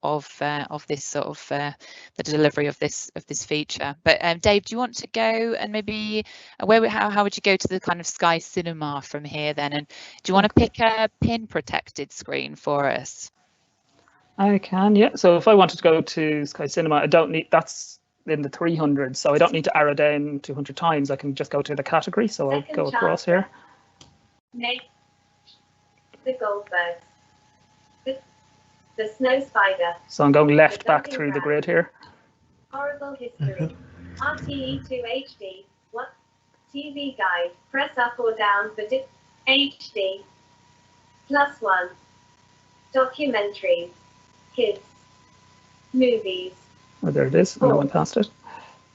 F: this sort of the delivery of this feature. But Dave, do you want to go and maybe how would you go to the kind of Sky Cinema from here then? And do you want to pick a pin protected screen for us?
E: I can, yeah. So if I wanted to go to Sky Cinema, I don't need, that's in the 300, so I don't need to arrow down 200 times. I can just go to the category. So I'll go across here.
H: Nate, the Goldberg, the Snow Spider.
E: So I'm going left back through the grid here.
H: Horrible history. RTE2 HD. What? TV guide. Press up or down for HD. +1. Documentaries. Kids. Movies.
E: Oh, there it is. I went past it.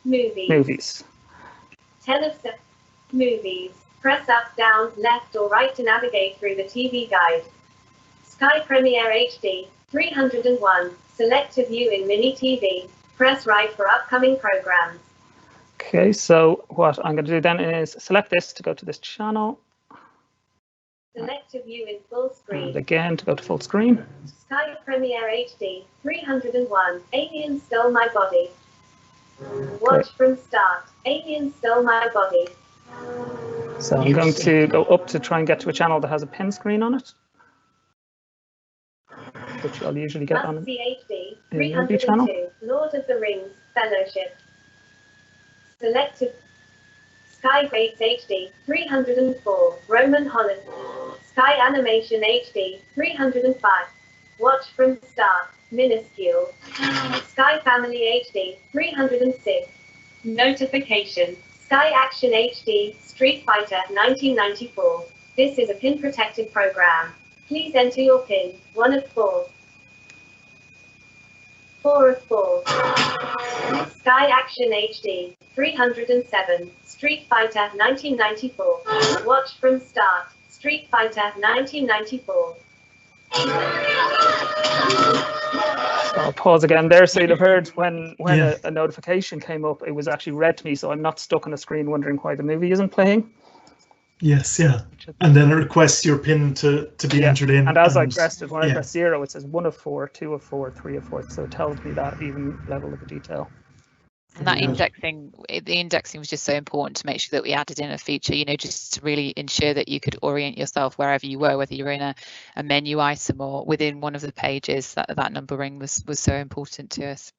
H: Movies. 10 of 7. Movies. Press up, down, left or right to navigate through the TV guide. Sky Premiere HD 301. Select to view in Mini TV. Press right for upcoming programs.
E: Okay, so what I'm going to do then is select this to go to this channel.
H: Select to view in full screen.
E: And again to go to full screen.
H: Sky Premiere HD 301. Alien Stole My Body. Watch from start. Alien Stole My Body.
E: So I'm going to go up to try and get to a channel that has a pin screen on it, which I'll usually get on
H: HD
E: in the movie channel.
H: Lord of the Rings Fellowship. Select to Sky Greats HD 304. Roman Holland. Sky Animation HD 305. Watch from start. Minuscule. Sky Family HD 306. Notification. Sky Action HD Street Fighter 1994. This is a pin protected program. Please enter your pin. 1 of 4. 4 of 4. Sky Action HD 307. Street Fighter 1994. Watch from start. Street Fighter 1994.
E: So I'll pause again there. So you'd have heard when a notification came up, it was actually read to me, so I'm not stuck on the screen wondering why the movie isn't playing.
B: Yes, yeah. And then it requests your pin to be entered in.
E: And as I pressed it, when I press 0, it says 1 of 4, 2 of 4, 3 of 4. So it tells me that even level of detail.
F: And that indexing, the indexing was just so important to make sure that we added in a feature, just to really ensure that you could orient yourself wherever you were, whether you're in a menu item or within one of the pages. That numbering was so important to us.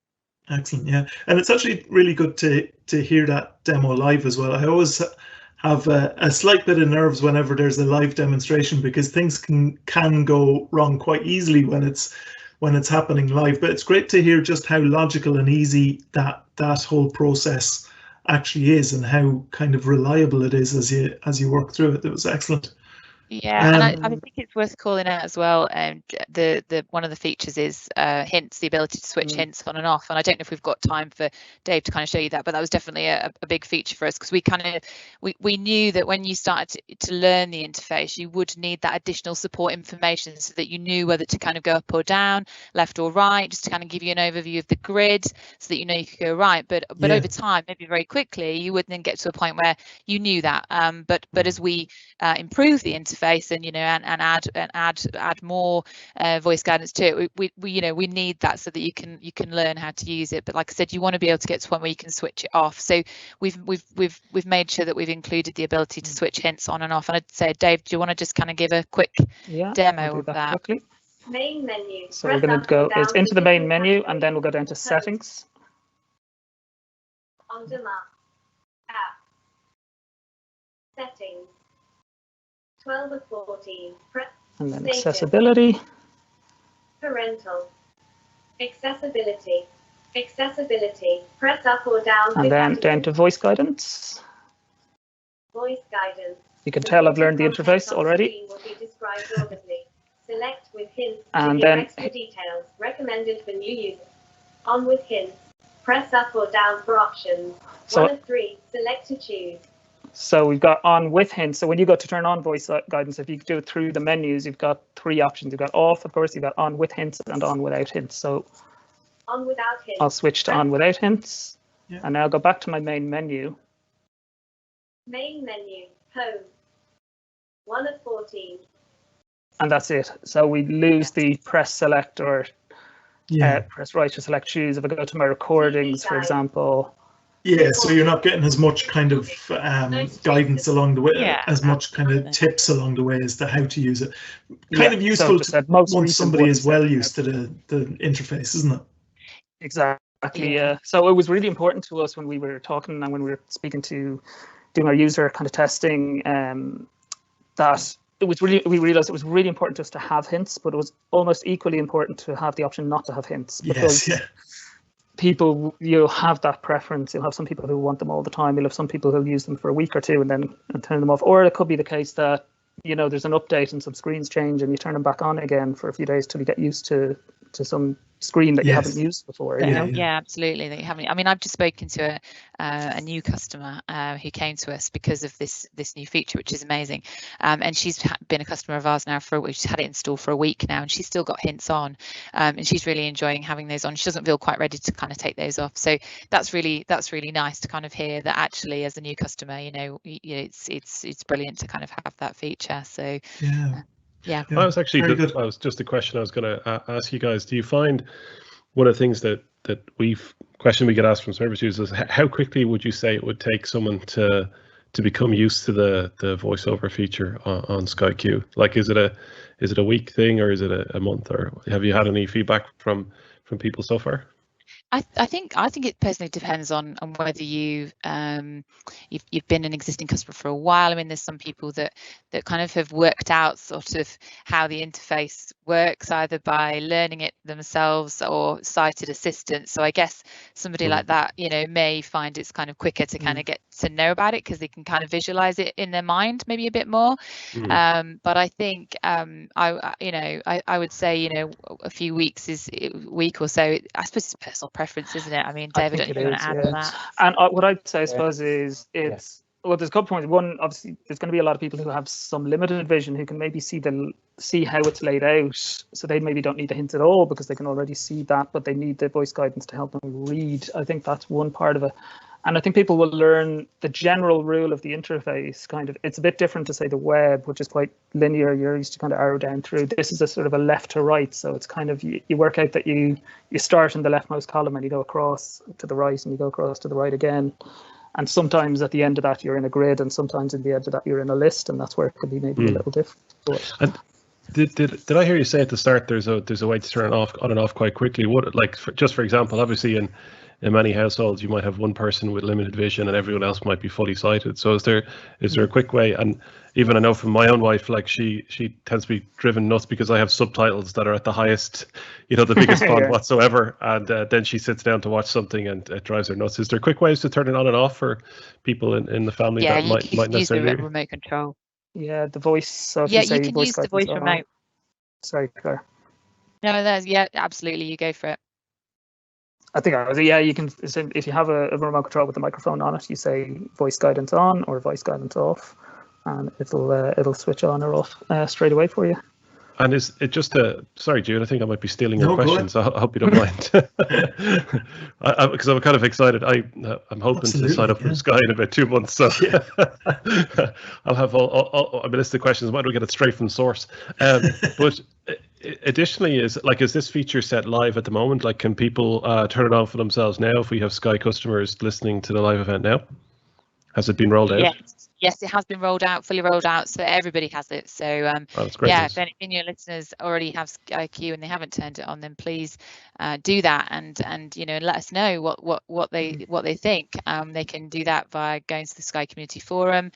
B: Excellent, yeah. And it's actually really good to hear that demo live as well. I always have a slight bit of nerves whenever there's a live demonstration because things can go wrong quite easily when it's happening live. But it's great to hear just how logical and easy that whole process actually is and how kind of reliable it is as you work through it. It was excellent.
F: Yeah, and I think it's worth calling out as well. The one of the features is hints, the ability to switch hints on and off. And I don't know if we've got time for Dave to kind of show you that, but that was definitely a big feature for us, because we knew that when you started to learn the interface, you would need that additional support information so that you knew whether to kind of go up or down, left or right, just to kind of give you an overview of the grid so that you know you could go right. But over time, maybe very quickly, you would then get to a point where you knew that. But as we improve the interface and add more voice guidance to it, we need that so that you can learn how to use it. But like I said, you want to be able to get to a point where you can switch it off. So we've made sure that we've included the ability to switch hints on and off. And I'd say, Dave, do you want to just kind of give a quick demo of that?
E: Quickly.
H: Main menu.
E: So we're going to go into the main menu, and then we'll go down to settings.
H: On demand. App. Settings. 12 of 14.
E: And then accessibility.
H: Parental. Accessibility. Accessibility. Press up or down.
E: And then down to voice guidance.
H: Voice guidance.
E: You can tell I've learned the interface already.
H: Will be described audibly. Select with hints
E: and
H: to
E: then
H: extra details. Recommended for new users. On with hints. Press up or down for options.
E: So,
H: 1 of 3. Select to choose.
E: So we've got on with hints. So when you go to turn on voice guidance, if you do it through the menus, you've got 3 options. You've got off, of course, you've got on with hints and on without hints. So
H: on without hints.
E: I'll switch to on without hints. Yeah. And now I'll go back to my main menu.
H: Main menu, home. 1 of 14.
E: And that's it. So we lose the press select or press right to select choose. If I go to my recordings, for example.
B: Yeah, so you're not getting as much kind of guidance along the way, as much kind of tips along the way as to how to use it. Kind of useful once somebody is well used to the interface, isn't it?
E: Exactly, yeah. So it was really important to us when we were talking and when we were speaking to doing our user kind of testing, that it was really, we realized it was really important to us to have hints, but it was almost equally important to have the option not to have hints. Because people, you'll have that preference. You'll have some people who want them all the time. You'll have some people who'll use them for a week or two and then turn them off. Or it could be the case that, you know, there's an update and some screens change and you turn them back on again for a few days till you get used to some screen that you haven't used before. You know?
F: Yeah, absolutely. That you haven't. I mean, I've just spoken to a new customer who came to us because of this new feature, which is amazing. And she's been a customer of ours now she's had it installed for a week now, and she's still got hints on, and she's really enjoying having those on. She doesn't feel quite ready to kind of take those off. So that's really nice to kind of hear that actually, as a new customer, it's brilliant to kind of have that feature. So yeah.
C: That was actually that was just a question I was going to ask you guys. Do you find one of the things that question we get asked from service users, how quickly would you say it would take someone to become used to the voiceover feature on Skyq? Like, is it a week thing, or is it a month, or have you had any feedback from people so far?
F: I think it personally depends on whether you've been an existing customer for a while. I mean, there's some people that kind of have worked out sort of how the interface works, either by learning it themselves or cited assistance. So I guess somebody like that, may find it's kind of quicker to kind of get to know about it because they can kind of visualize it in their mind maybe a bit more. But I think I would say a few weeks is a week or so. I suppose it's personal preference, isn't it? I mean, David, don't you want to add to that?
E: And what I'd say, I suppose, is well, there's a couple points. One, obviously, there's going to be a lot of people who have some limited vision who can maybe see how it's laid out, so they maybe don't need the hints at all because they can already see that, but they need the voice guidance to help them read. I think that's one part of it. And I think people will learn the general rule of the interface. Kind of, it's a bit different to say the web, which is quite linear. You're used to kind of arrow down through. This is a sort of a left to right, so it's kind of you work out that you start in the leftmost column and you go across to the right and you go across to the right again. And sometimes at the end of that you're in a grid, and sometimes at the end of that you're in a list, and that's where it could be maybe a little different.
C: And did I hear you say at the start there's a way to turn it off on and off quite quickly? What, like, just for example, obviously in many households you might have one person with limited vision and everyone else might be fully sighted. So is there a quick way? And even I know from my own wife, like she tends to be driven nuts because I have subtitles that are at the highest, the biggest font whatsoever, and then she sits down to watch something and it drives her nuts. Is there quick ways to turn it on and off for people in the family that might necessarily?
F: Use the remote control.
E: Yeah, the voice. So if
F: Yeah,
E: you say
F: you can use the voice remote.
E: Sorry, Claire.
F: No, yeah, absolutely. You go for it.
E: I think I was. Yeah, you can. If you have a remote control with the microphone on it, you say voice guidance on or voice guidance off, and it'll switch on or off straight away for you.
C: And is it just sorry, June, I think I might be stealing your
B: No, go
C: questions. I hope you don't mind. Because I'm kind of excited. I'm hoping to sign up for Sky in about 2 months. So I'll have all a list of questions. Why don't we get it straight from source? But additionally, is this feature set live at the moment? Like, can people turn it on for themselves now if we have Sky customers listening to the live event now? Has it been rolled out?
F: Yes, it has been rolled out, fully rolled out, so everybody has it. So
C: that's great.
F: Yeah, if any of your listeners already have Skyq and they haven't turned it on, then please do that and let us know what they think. They can do that by going to the Sky community forum.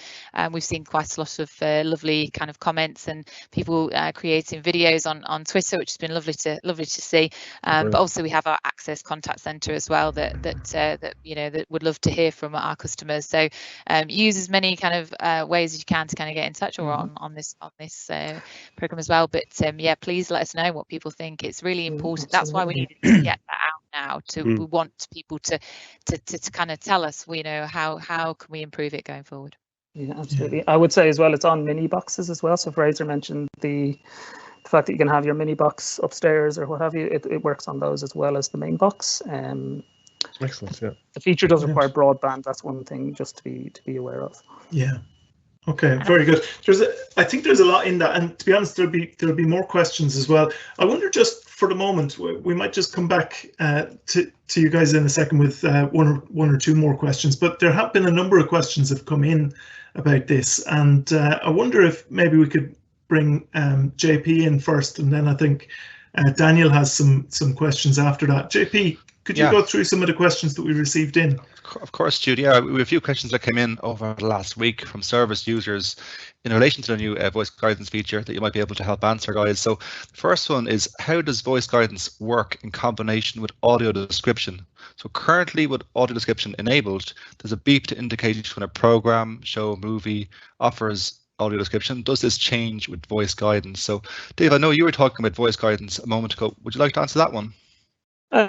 F: We've seen quite a lot of lovely kind of comments and people creating videos on Twitter, which has been lovely to see. But also we have our Access Contact Centre as well that would love to hear from our customers. So use as many kind of ways as you can to kind of get in touch or on this program as well. But yeah, please let us know what people think. It's really important. That's why we need to get that out now. We want people to kind of tell us, how can we improve it going forward.
E: Yeah, absolutely. I would say as well, it's on mini boxes as well. So Fraser mentioned the fact that you can have your mini box upstairs or what have you. It works on those as well as the main box.
C: Excellent. Yeah.
E: The feature does require broadband. That's one thing just to be aware of.
B: Yeah. Okay. Very good. I think there's a lot in that, and to be honest, there'll be more questions as well. I wonder, just for the moment, we might just come back to you guys in a second with one or two more questions. But there have been a number of questions that have come in about this, and I wonder if maybe we could bring JP in first, and then I think Daniel has some questions after that. JP, could you go through some of the questions that we received in?
I: Of course, Jude. Yeah, we have a few questions that came in over the last week from service users in relation to the new voice guidance feature that you might be able to help answer, guys. So the first one is, how does voice guidance work in combination with audio description? So currently with audio description enabled, there's a beep to indicate when a program, show, movie offers audio description. Does this change with voice guidance? So Dave, I know you were talking about voice guidance a moment ago. Would you like to answer that one?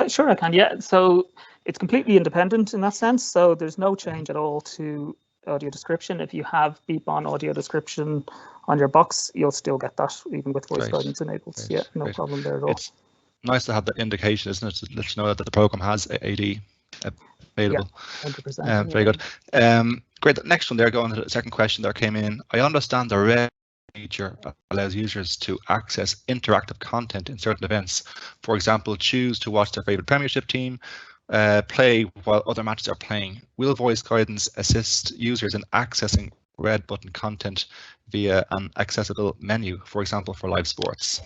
E: Sure, I can. Yeah, so it's completely independent in that sense. So there's no change at all to audio description. If you have beep on audio description on your box, you'll still get that even with voice guidance enabled. Yeah, no problem there at all.
I: It's nice to have that indication, isn't it? To let you know that the program has AD available.
E: Yeah, 100%.
I: Very good. Great. The next one there, going to the second question that came in. I understand the red feature allows users to access interactive content in certain events. For example, choose to watch their favorite Premiership team play while other matches are playing. Will voice guidance assist users in accessing red button content via an accessible menu, for example, for live sports?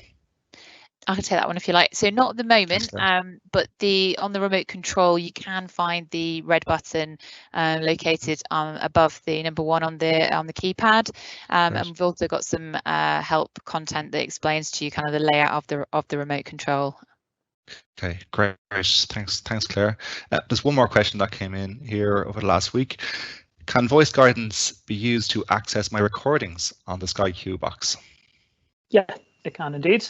F: I can take that one if you like. So not at the moment, but on the remote control, you can find the red button located above the number 1 on the keypad, and we've also got some help content that explains to you kind of the layout of the remote control.
I: Okay, great. Thanks, Claire. There's one more question that came in here over the last week. Can voice guidance be used to access my recordings on the Skyq box?
E: Yeah, it can indeed.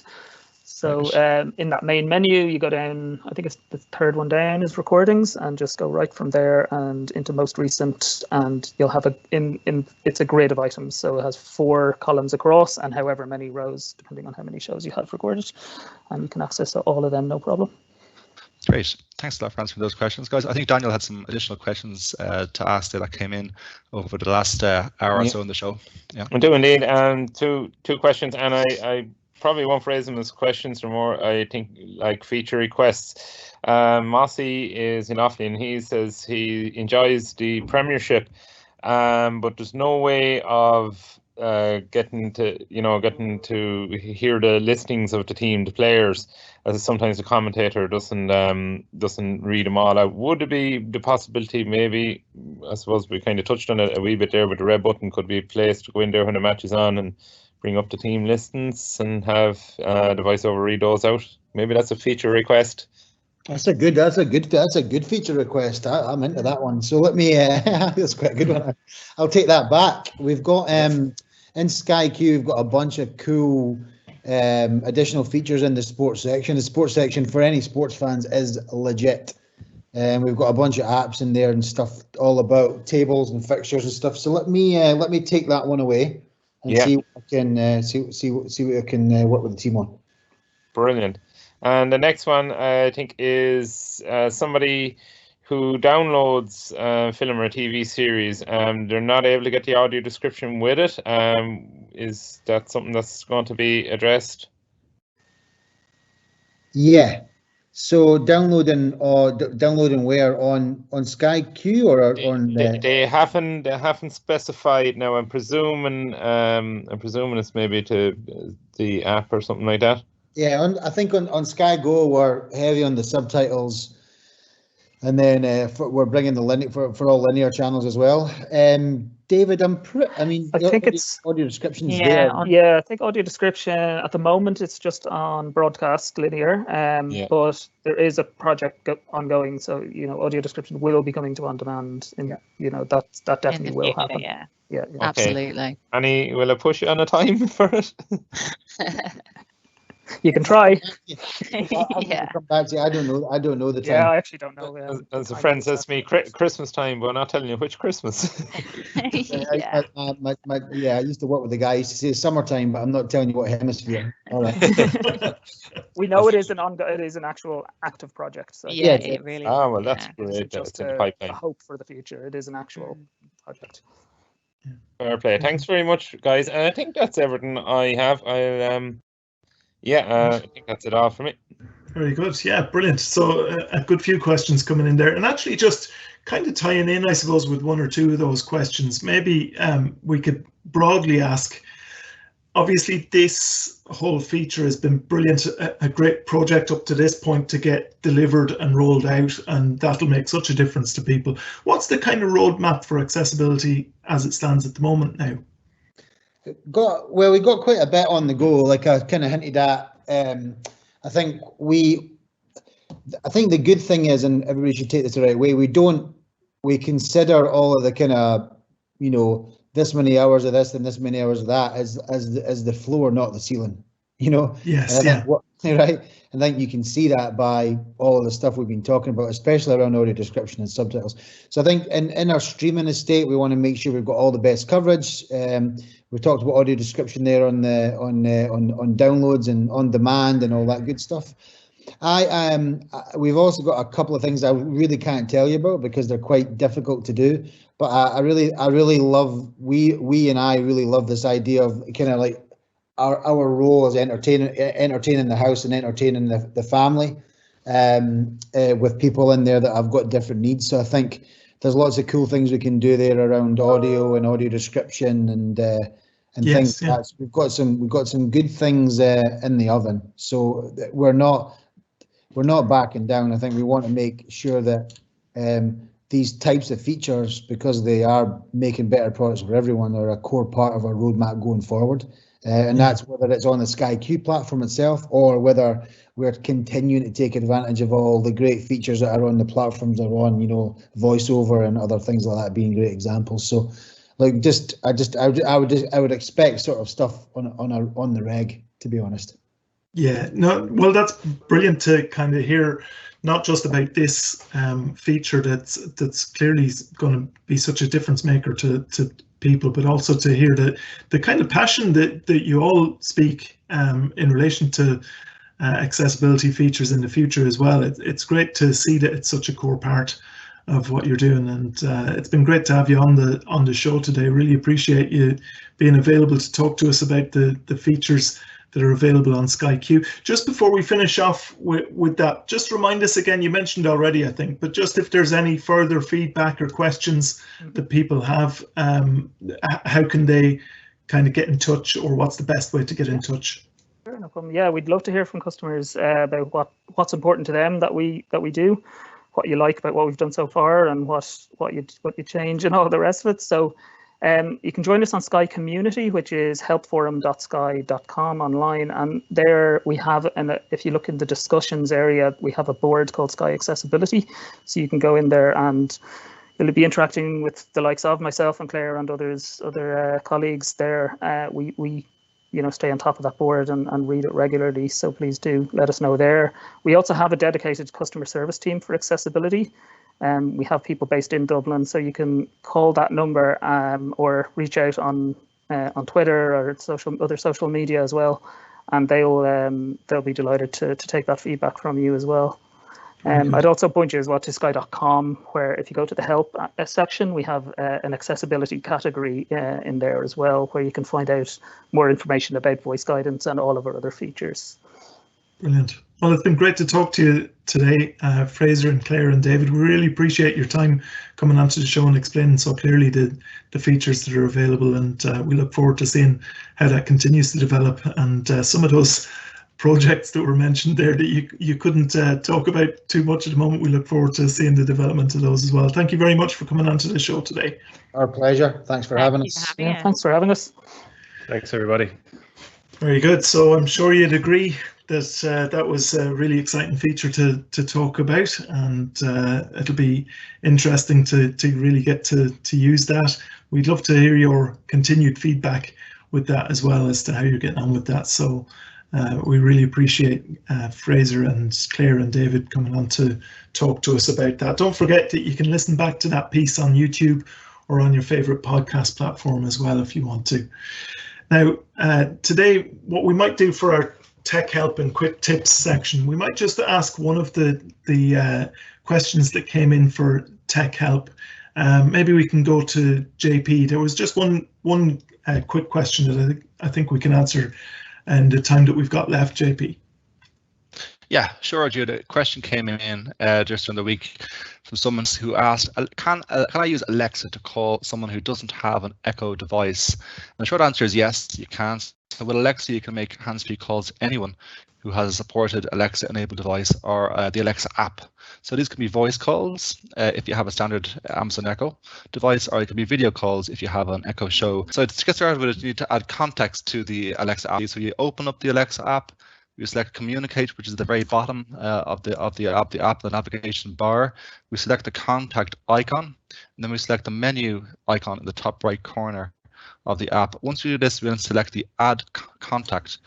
E: So in that main menu, you go down, I think it's the third one down is recordings, and just go right from there and into most recent, and you'll have it's a grid of items. So it has 4 columns across and however many rows, depending on how many shows you have recorded, and you can access all of them, no problem.
I: Great. Thanks a lot for answering those questions, guys. I think Daniel had some additional questions to ask that came in over the last hour or so in the show. Yeah,
J: I do indeed. Two questions, and I probably won't phrase them as questions or more, I think, like feature requests. Mossy is in Offaly, and he says he enjoys the Premiership, but there's no way of getting to hear the listings of the team, the players, as sometimes the commentator doesn't read them all out. Would it be the possibility, maybe, I suppose we kind of touched on it a wee bit there, but the red button could be placed to go in there when the match is on and bring up the team listings and have the voiceover read those out? Maybe that's a feature request.
D: That's a good feature request. I'm into that one. So let me. That's quite a good one. I'll take that back. We've got in Skyq, we've got a bunch of cool additional features in the sports section. The sports section for any sports fans is legit. And we've got a bunch of apps in there and stuff all about tables and fixtures and stuff. So let me take that one away and see what I can see what I can work with the team on.
J: Brilliant. And the next one I think is somebody who downloads film or TV series. They're not able to get the audio description with it. Is that something that's going to be addressed?
D: Yeah. So downloading where on Skyq or on
J: they haven't specified. Now I'm presuming it's maybe to the app or something like that.
D: Yeah, I think on Sky Go we're heavy on the subtitles, and then we're bringing the linear for all linear channels as well. David, I think it's audio descriptions there.
E: Yeah, I think audio description at the moment it's just on broadcast linear. But there is a project ongoing, so audio description will be coming to on demand. And that definitely will happen.
F: Yeah.
E: Okay.
F: Absolutely.
J: Annie, will I push you on a time for it?
E: You can try.
F: Yeah.
D: Come back to you. I don't know the time.
E: Yeah, I actually don't know.
J: As a friend says to me, Christmas time, but I'm not telling you which Christmas.
F: Yeah.
D: I used to work with the guy. He used to say summertime, but I'm not telling you what hemisphere. All right.
E: We know it is an actual active project. So
F: Yeah, it really.
J: Oh well, that's great. That's in the pipeline.
E: A hope for the future. It is an actual project.
J: Fair play. Thanks very much, guys. I think that's everything I have. I think that's it all for me.
B: Very good. Yeah, brilliant. So a good few questions coming in there, and actually just kind of tying in, I suppose, with one or two of those questions. Maybe we could broadly ask. Obviously, this whole feature has been brilliant, a great project up to this point to get delivered and rolled out, and that'll make such a difference to people. What's the kind of roadmap for accessibility as it stands at the moment now?
D: We got quite a bit on the go, like I kind of hinted at. I think the good thing is, and everybody should take this the right way, we consider all of the kind of, this many hours of this and this many hours of that as the floor, not the ceiling,
B: Yes,
D: right. I think you can see that by all of the stuff we've been talking about, especially around audio description and subtitles. So I think in our streaming estate, we want to make sure we've got all the best coverage. We talked about audio description there on downloads and on demand and all that good stuff. We've also got a couple of things I really can't tell you about because they're quite difficult to do. But I really love we really love this idea of kind of like our role as entertaining the house and entertaining the family, with people in there that have got different needs. So I think there's lots of cool things we can do there around audio and audio description and things like that. So we've got some good things in the oven. So we're not backing down. I think we want to make sure that these types of features, because they are making better products for everyone, are a core part of our roadmap going forward. And that's whether it's on the Skyq platform itself or whether we're continuing to take advantage of all the great features that are on the platforms that are on, voiceover and other things like that being great examples. So, like, I would expect sort of stuff on the reg, to be honest.
B: Yeah, no, well, that's brilliant to kind of hear, not just about this feature that's clearly going to be such a difference maker to people, but also to hear the kind of passion that you all speak in relation to accessibility features in the future as well. It's great to see that it's such a core part of what you're doing, and it's been great to have you on the show today. Really appreciate you being available to talk to us about the features that are available on Skyq. Just before we finish off with that, just remind us again, you mentioned already, I think, but just if there's any further feedback or questions that people have, how can they kind of get in touch, or what's the best way to get in touch?
E: Sure, no problem. Yeah, we'd love to hear from customers about what's important to them that we do, what you like about what we've done so far, and what you change and all the rest of it. So you can join us on Sky Community, which is helpforum.sky.com online, and there we have, and if you look in the discussions area, we have a board called Sky Accessibility, so you can go in there and They'll be interacting with the likes of myself and Claire and other colleagues there. We stay on top of that board and read it regularly, so please do let us know there. We also have a dedicated customer service team for accessibility. We have people based in Dublin, so you can call that number or reach out on Twitter or other social media as well, and they'll be delighted to take that feedback from you as well. I'd also point you as well to skyq.com, where if you go to the help section, we have an accessibility category in there as well, where you can find out more information about voice guidance and all of our other features.
B: Brilliant. Well, it's been great to talk to you today, Fraser and Claire and David. We really appreciate your time coming onto the show and explaining so clearly the features that are available, and we look forward to seeing how that continues to develop, and some of those projects that were mentioned there that you couldn't talk about too much at the moment. We look forward to seeing the development of those as well. Thank you very much for coming onto the show today.
D: Our pleasure. Thanks for having us.
E: Thanks for having us.
C: Thanks, everybody.
B: Very good. So I'm sure you'd agree that that was a really exciting feature to talk about, and it'll be interesting to really get to use that. We'd love to hear your continued feedback with that as well, as to how you're getting on with that. So we really appreciate Fraser and Claire and David coming on to talk to us about that. Don't forget that you can listen back to that piece on YouTube or on your favorite podcast platform as well if you want to. Now, today, what we might do for our tech help and quick tips section, we might just ask one of the questions that came in for tech help. Maybe we can go to JP. There was just one quick question that I think we can answer in the time that we've got left, JP.
I: Yeah, sure, Jude. A question came in just during the week from someone who asked, can I use Alexa to call someone who doesn't have an Echo device? And the short answer is yes, you can. So with Alexa, you can make hands-free calls to anyone who has a supported Alexa-enabled device or the Alexa app. So these can be voice calls if you have a standard Amazon Echo device, or it can be video calls if you have an Echo Show. So to get started with it, you need to add context to the Alexa app. So you open up the Alexa app, you select Communicate, which is at the very bottom of the app, the navigation bar. We select the contact icon, and then we select the menu icon in the top right corner of the app. Once we do this, we then select the Add Contact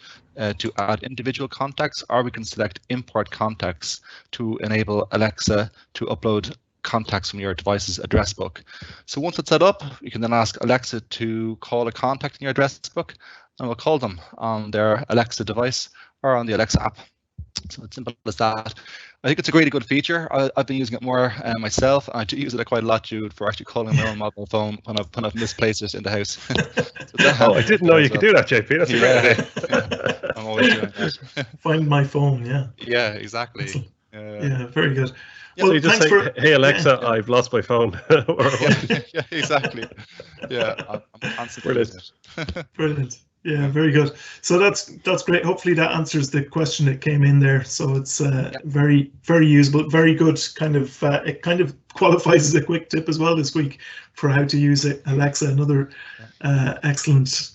I: to add individual contacts, or we can select Import Contacts to enable Alexa to upload contacts from your device's address book. So once it's set up, you can then ask Alexa to call a contact in your address book, and we'll call them on their Alexa device or on the Alexa app. So it's simple as that. I think it's a really good feature. I've been using it more myself. I do use it quite a lot, Jude, for actually calling my own mobile phone when I've misplaced it in the house.
C: Oh, I didn't know you could do that, JP. That's a great idea.
I: Yeah, I'm always doing that.
B: Find my phone, yeah.
I: Yeah, exactly.
B: Yeah, very good.
C: Yeah, well, so you just say, hey Alexa, I've lost my phone.
I: Yeah, exactly. Yeah, I'm constantly
C: using
I: it.
B: Brilliant. Yeah, very good. So that's great. Hopefully that answers the question that came in there. So it's very, very usable, very good. It kind of qualifies as a quick tip as well this week for how to use it. Alexa, another excellent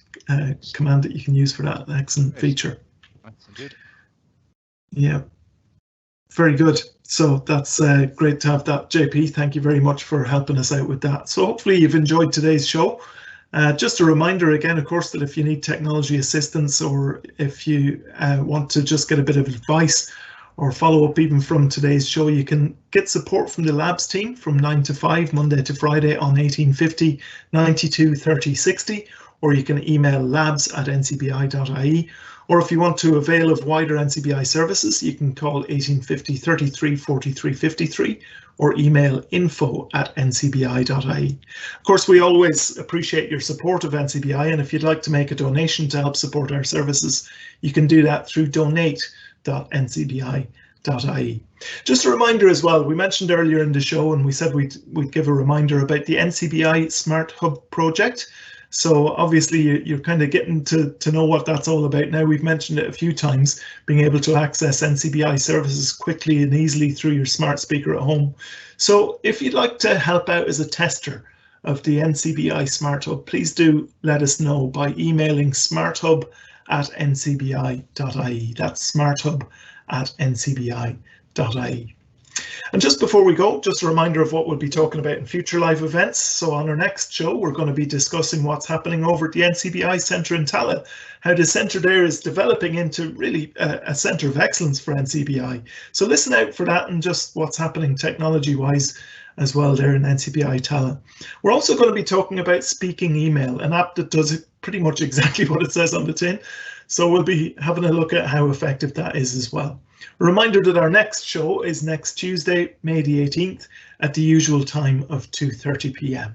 B: command that you can use for that. Excellent feature.
I: That's good.
B: Yeah, very good. So that's great to have that, JP. Thank you very much for helping us out with that. So hopefully you've enjoyed today's show. Just a reminder again, of course, that if you need technology assistance, or if you want to just get a bit of advice or follow up even from today's show, you can get support from the Labs team from 9 to 5, Monday to Friday on 1850 92 30 60, or you can email labs@ncbi.ie. Or if you want to avail of wider NCBI services, you can call 1850 33 43 53 or email info@ncbi.ie. Of course, we always appreciate your support of NCBI, and if you'd like to make a donation to help support our services, you can do that through donate.ncbi.ie. Just a reminder as well, we mentioned earlier in the show, and we said we'd give a reminder about the NCBI Smart Hub project. So obviously you're kind of getting to know what that's all about now. We've mentioned it a few times, being able to access NCBI services quickly and easily through your smart speaker at home. So if you'd like to help out as a tester of the NCBI Smart Hub, please do let us know by emailing smarthub@ncbi.ie. That's smarthub@ncbi.ie. And just before we go, just a reminder of what we'll be talking about in future live events. So on our next show, we're going to be discussing what's happening over at the NCBI Centre in Tallaght, how the centre there is developing into really a centre of excellence for NCBI. So listen out for that and just what's happening technology-wise as well there in NCBI Tallaght. We're also going to be talking about Speaking Email, an app that does pretty much exactly what it says on the tin. So we'll be having a look at how effective that is as well. A reminder that our next show is next Tuesday, May the 18th, at the usual time of 2:30 p.m.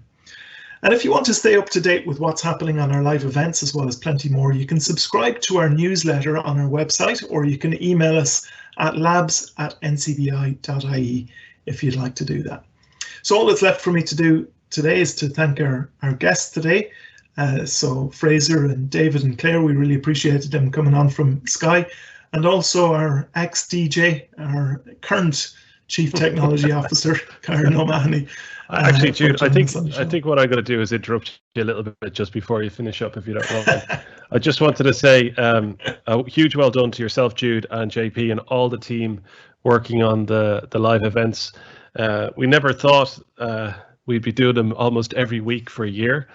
B: And if you want to stay up to date with what's happening on our live events as well as plenty more, you can subscribe to our newsletter on our website, or you can email us at labs@ncbi.ie if you'd like to do that. So all that's left for me to do today is to thank our guests today. So Fraser and David and Claire, we really appreciated them coming on from Sky. And also our ex-DJ, our current Chief Technology Officer, Kyran O'Mahoney.
C: Actually, Jude, I think what I'm going to do is interrupt you a little bit just before you finish up, if you don't mind. I just wanted to say a huge well done to yourself, Jude, and JP, and all the team working on the live events. We never thought we'd be doing them almost every week for a year.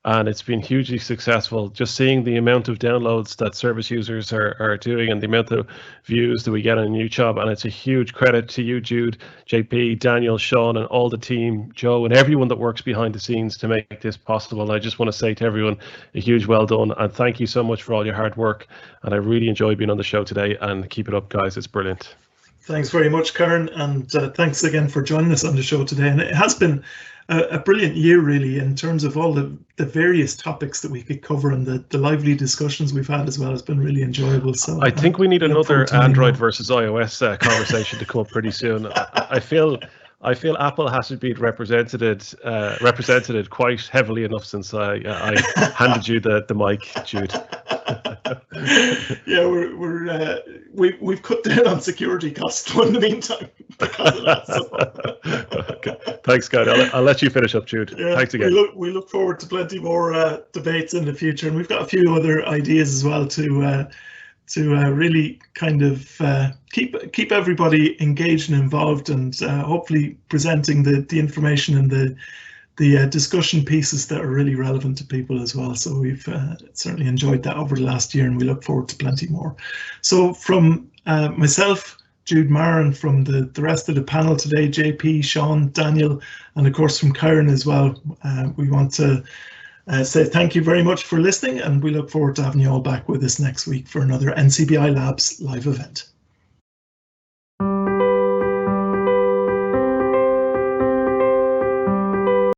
C: And it's been hugely successful. Just seeing the amount of downloads that service users are doing and the amount of views that we get on YouTube. And it's a huge credit to you, Jude, JP, Daniel, Sean, and all the team, Joe, and everyone that works behind the scenes to make this possible. And I just want to say to everyone, a huge well done. And thank you so much for all your hard work. And I really enjoyed being on the show today. And keep it up, guys. It's brilliant.
B: Thanks very much, Kyran. And thanks again for joining us on the show today. And it has been a brilliant year, really, in terms of all the various topics that we could cover, and the lively discussions we've had as well has been really enjoyable. So
C: I think we need another Android versus iOS conversation to come up pretty soon. I feel Apple hasn't been represented quite heavily enough since I handed you the mic, Jude.
B: Yeah, we've cut down on security costs in the meantime because of that. So.
C: Okay. Thanks, guys. I'll let you finish up, Jude.
B: Yeah,
C: thanks again.
B: We look forward to plenty more debates in the future, and we've got a few other ideas as well to really kind of keep everybody engaged and involved, and hopefully presenting the information and the discussion pieces that are really relevant to people as well. So we've certainly enjoyed that over the last year, and we look forward to plenty more. So from myself, Jude Maher, and from the rest of the panel today, JP, Sean, Daniel, and of course from Kyran as well, we want to say thank you very much for listening, and we look forward to having you all back with us next week for another NCBI Labs live event.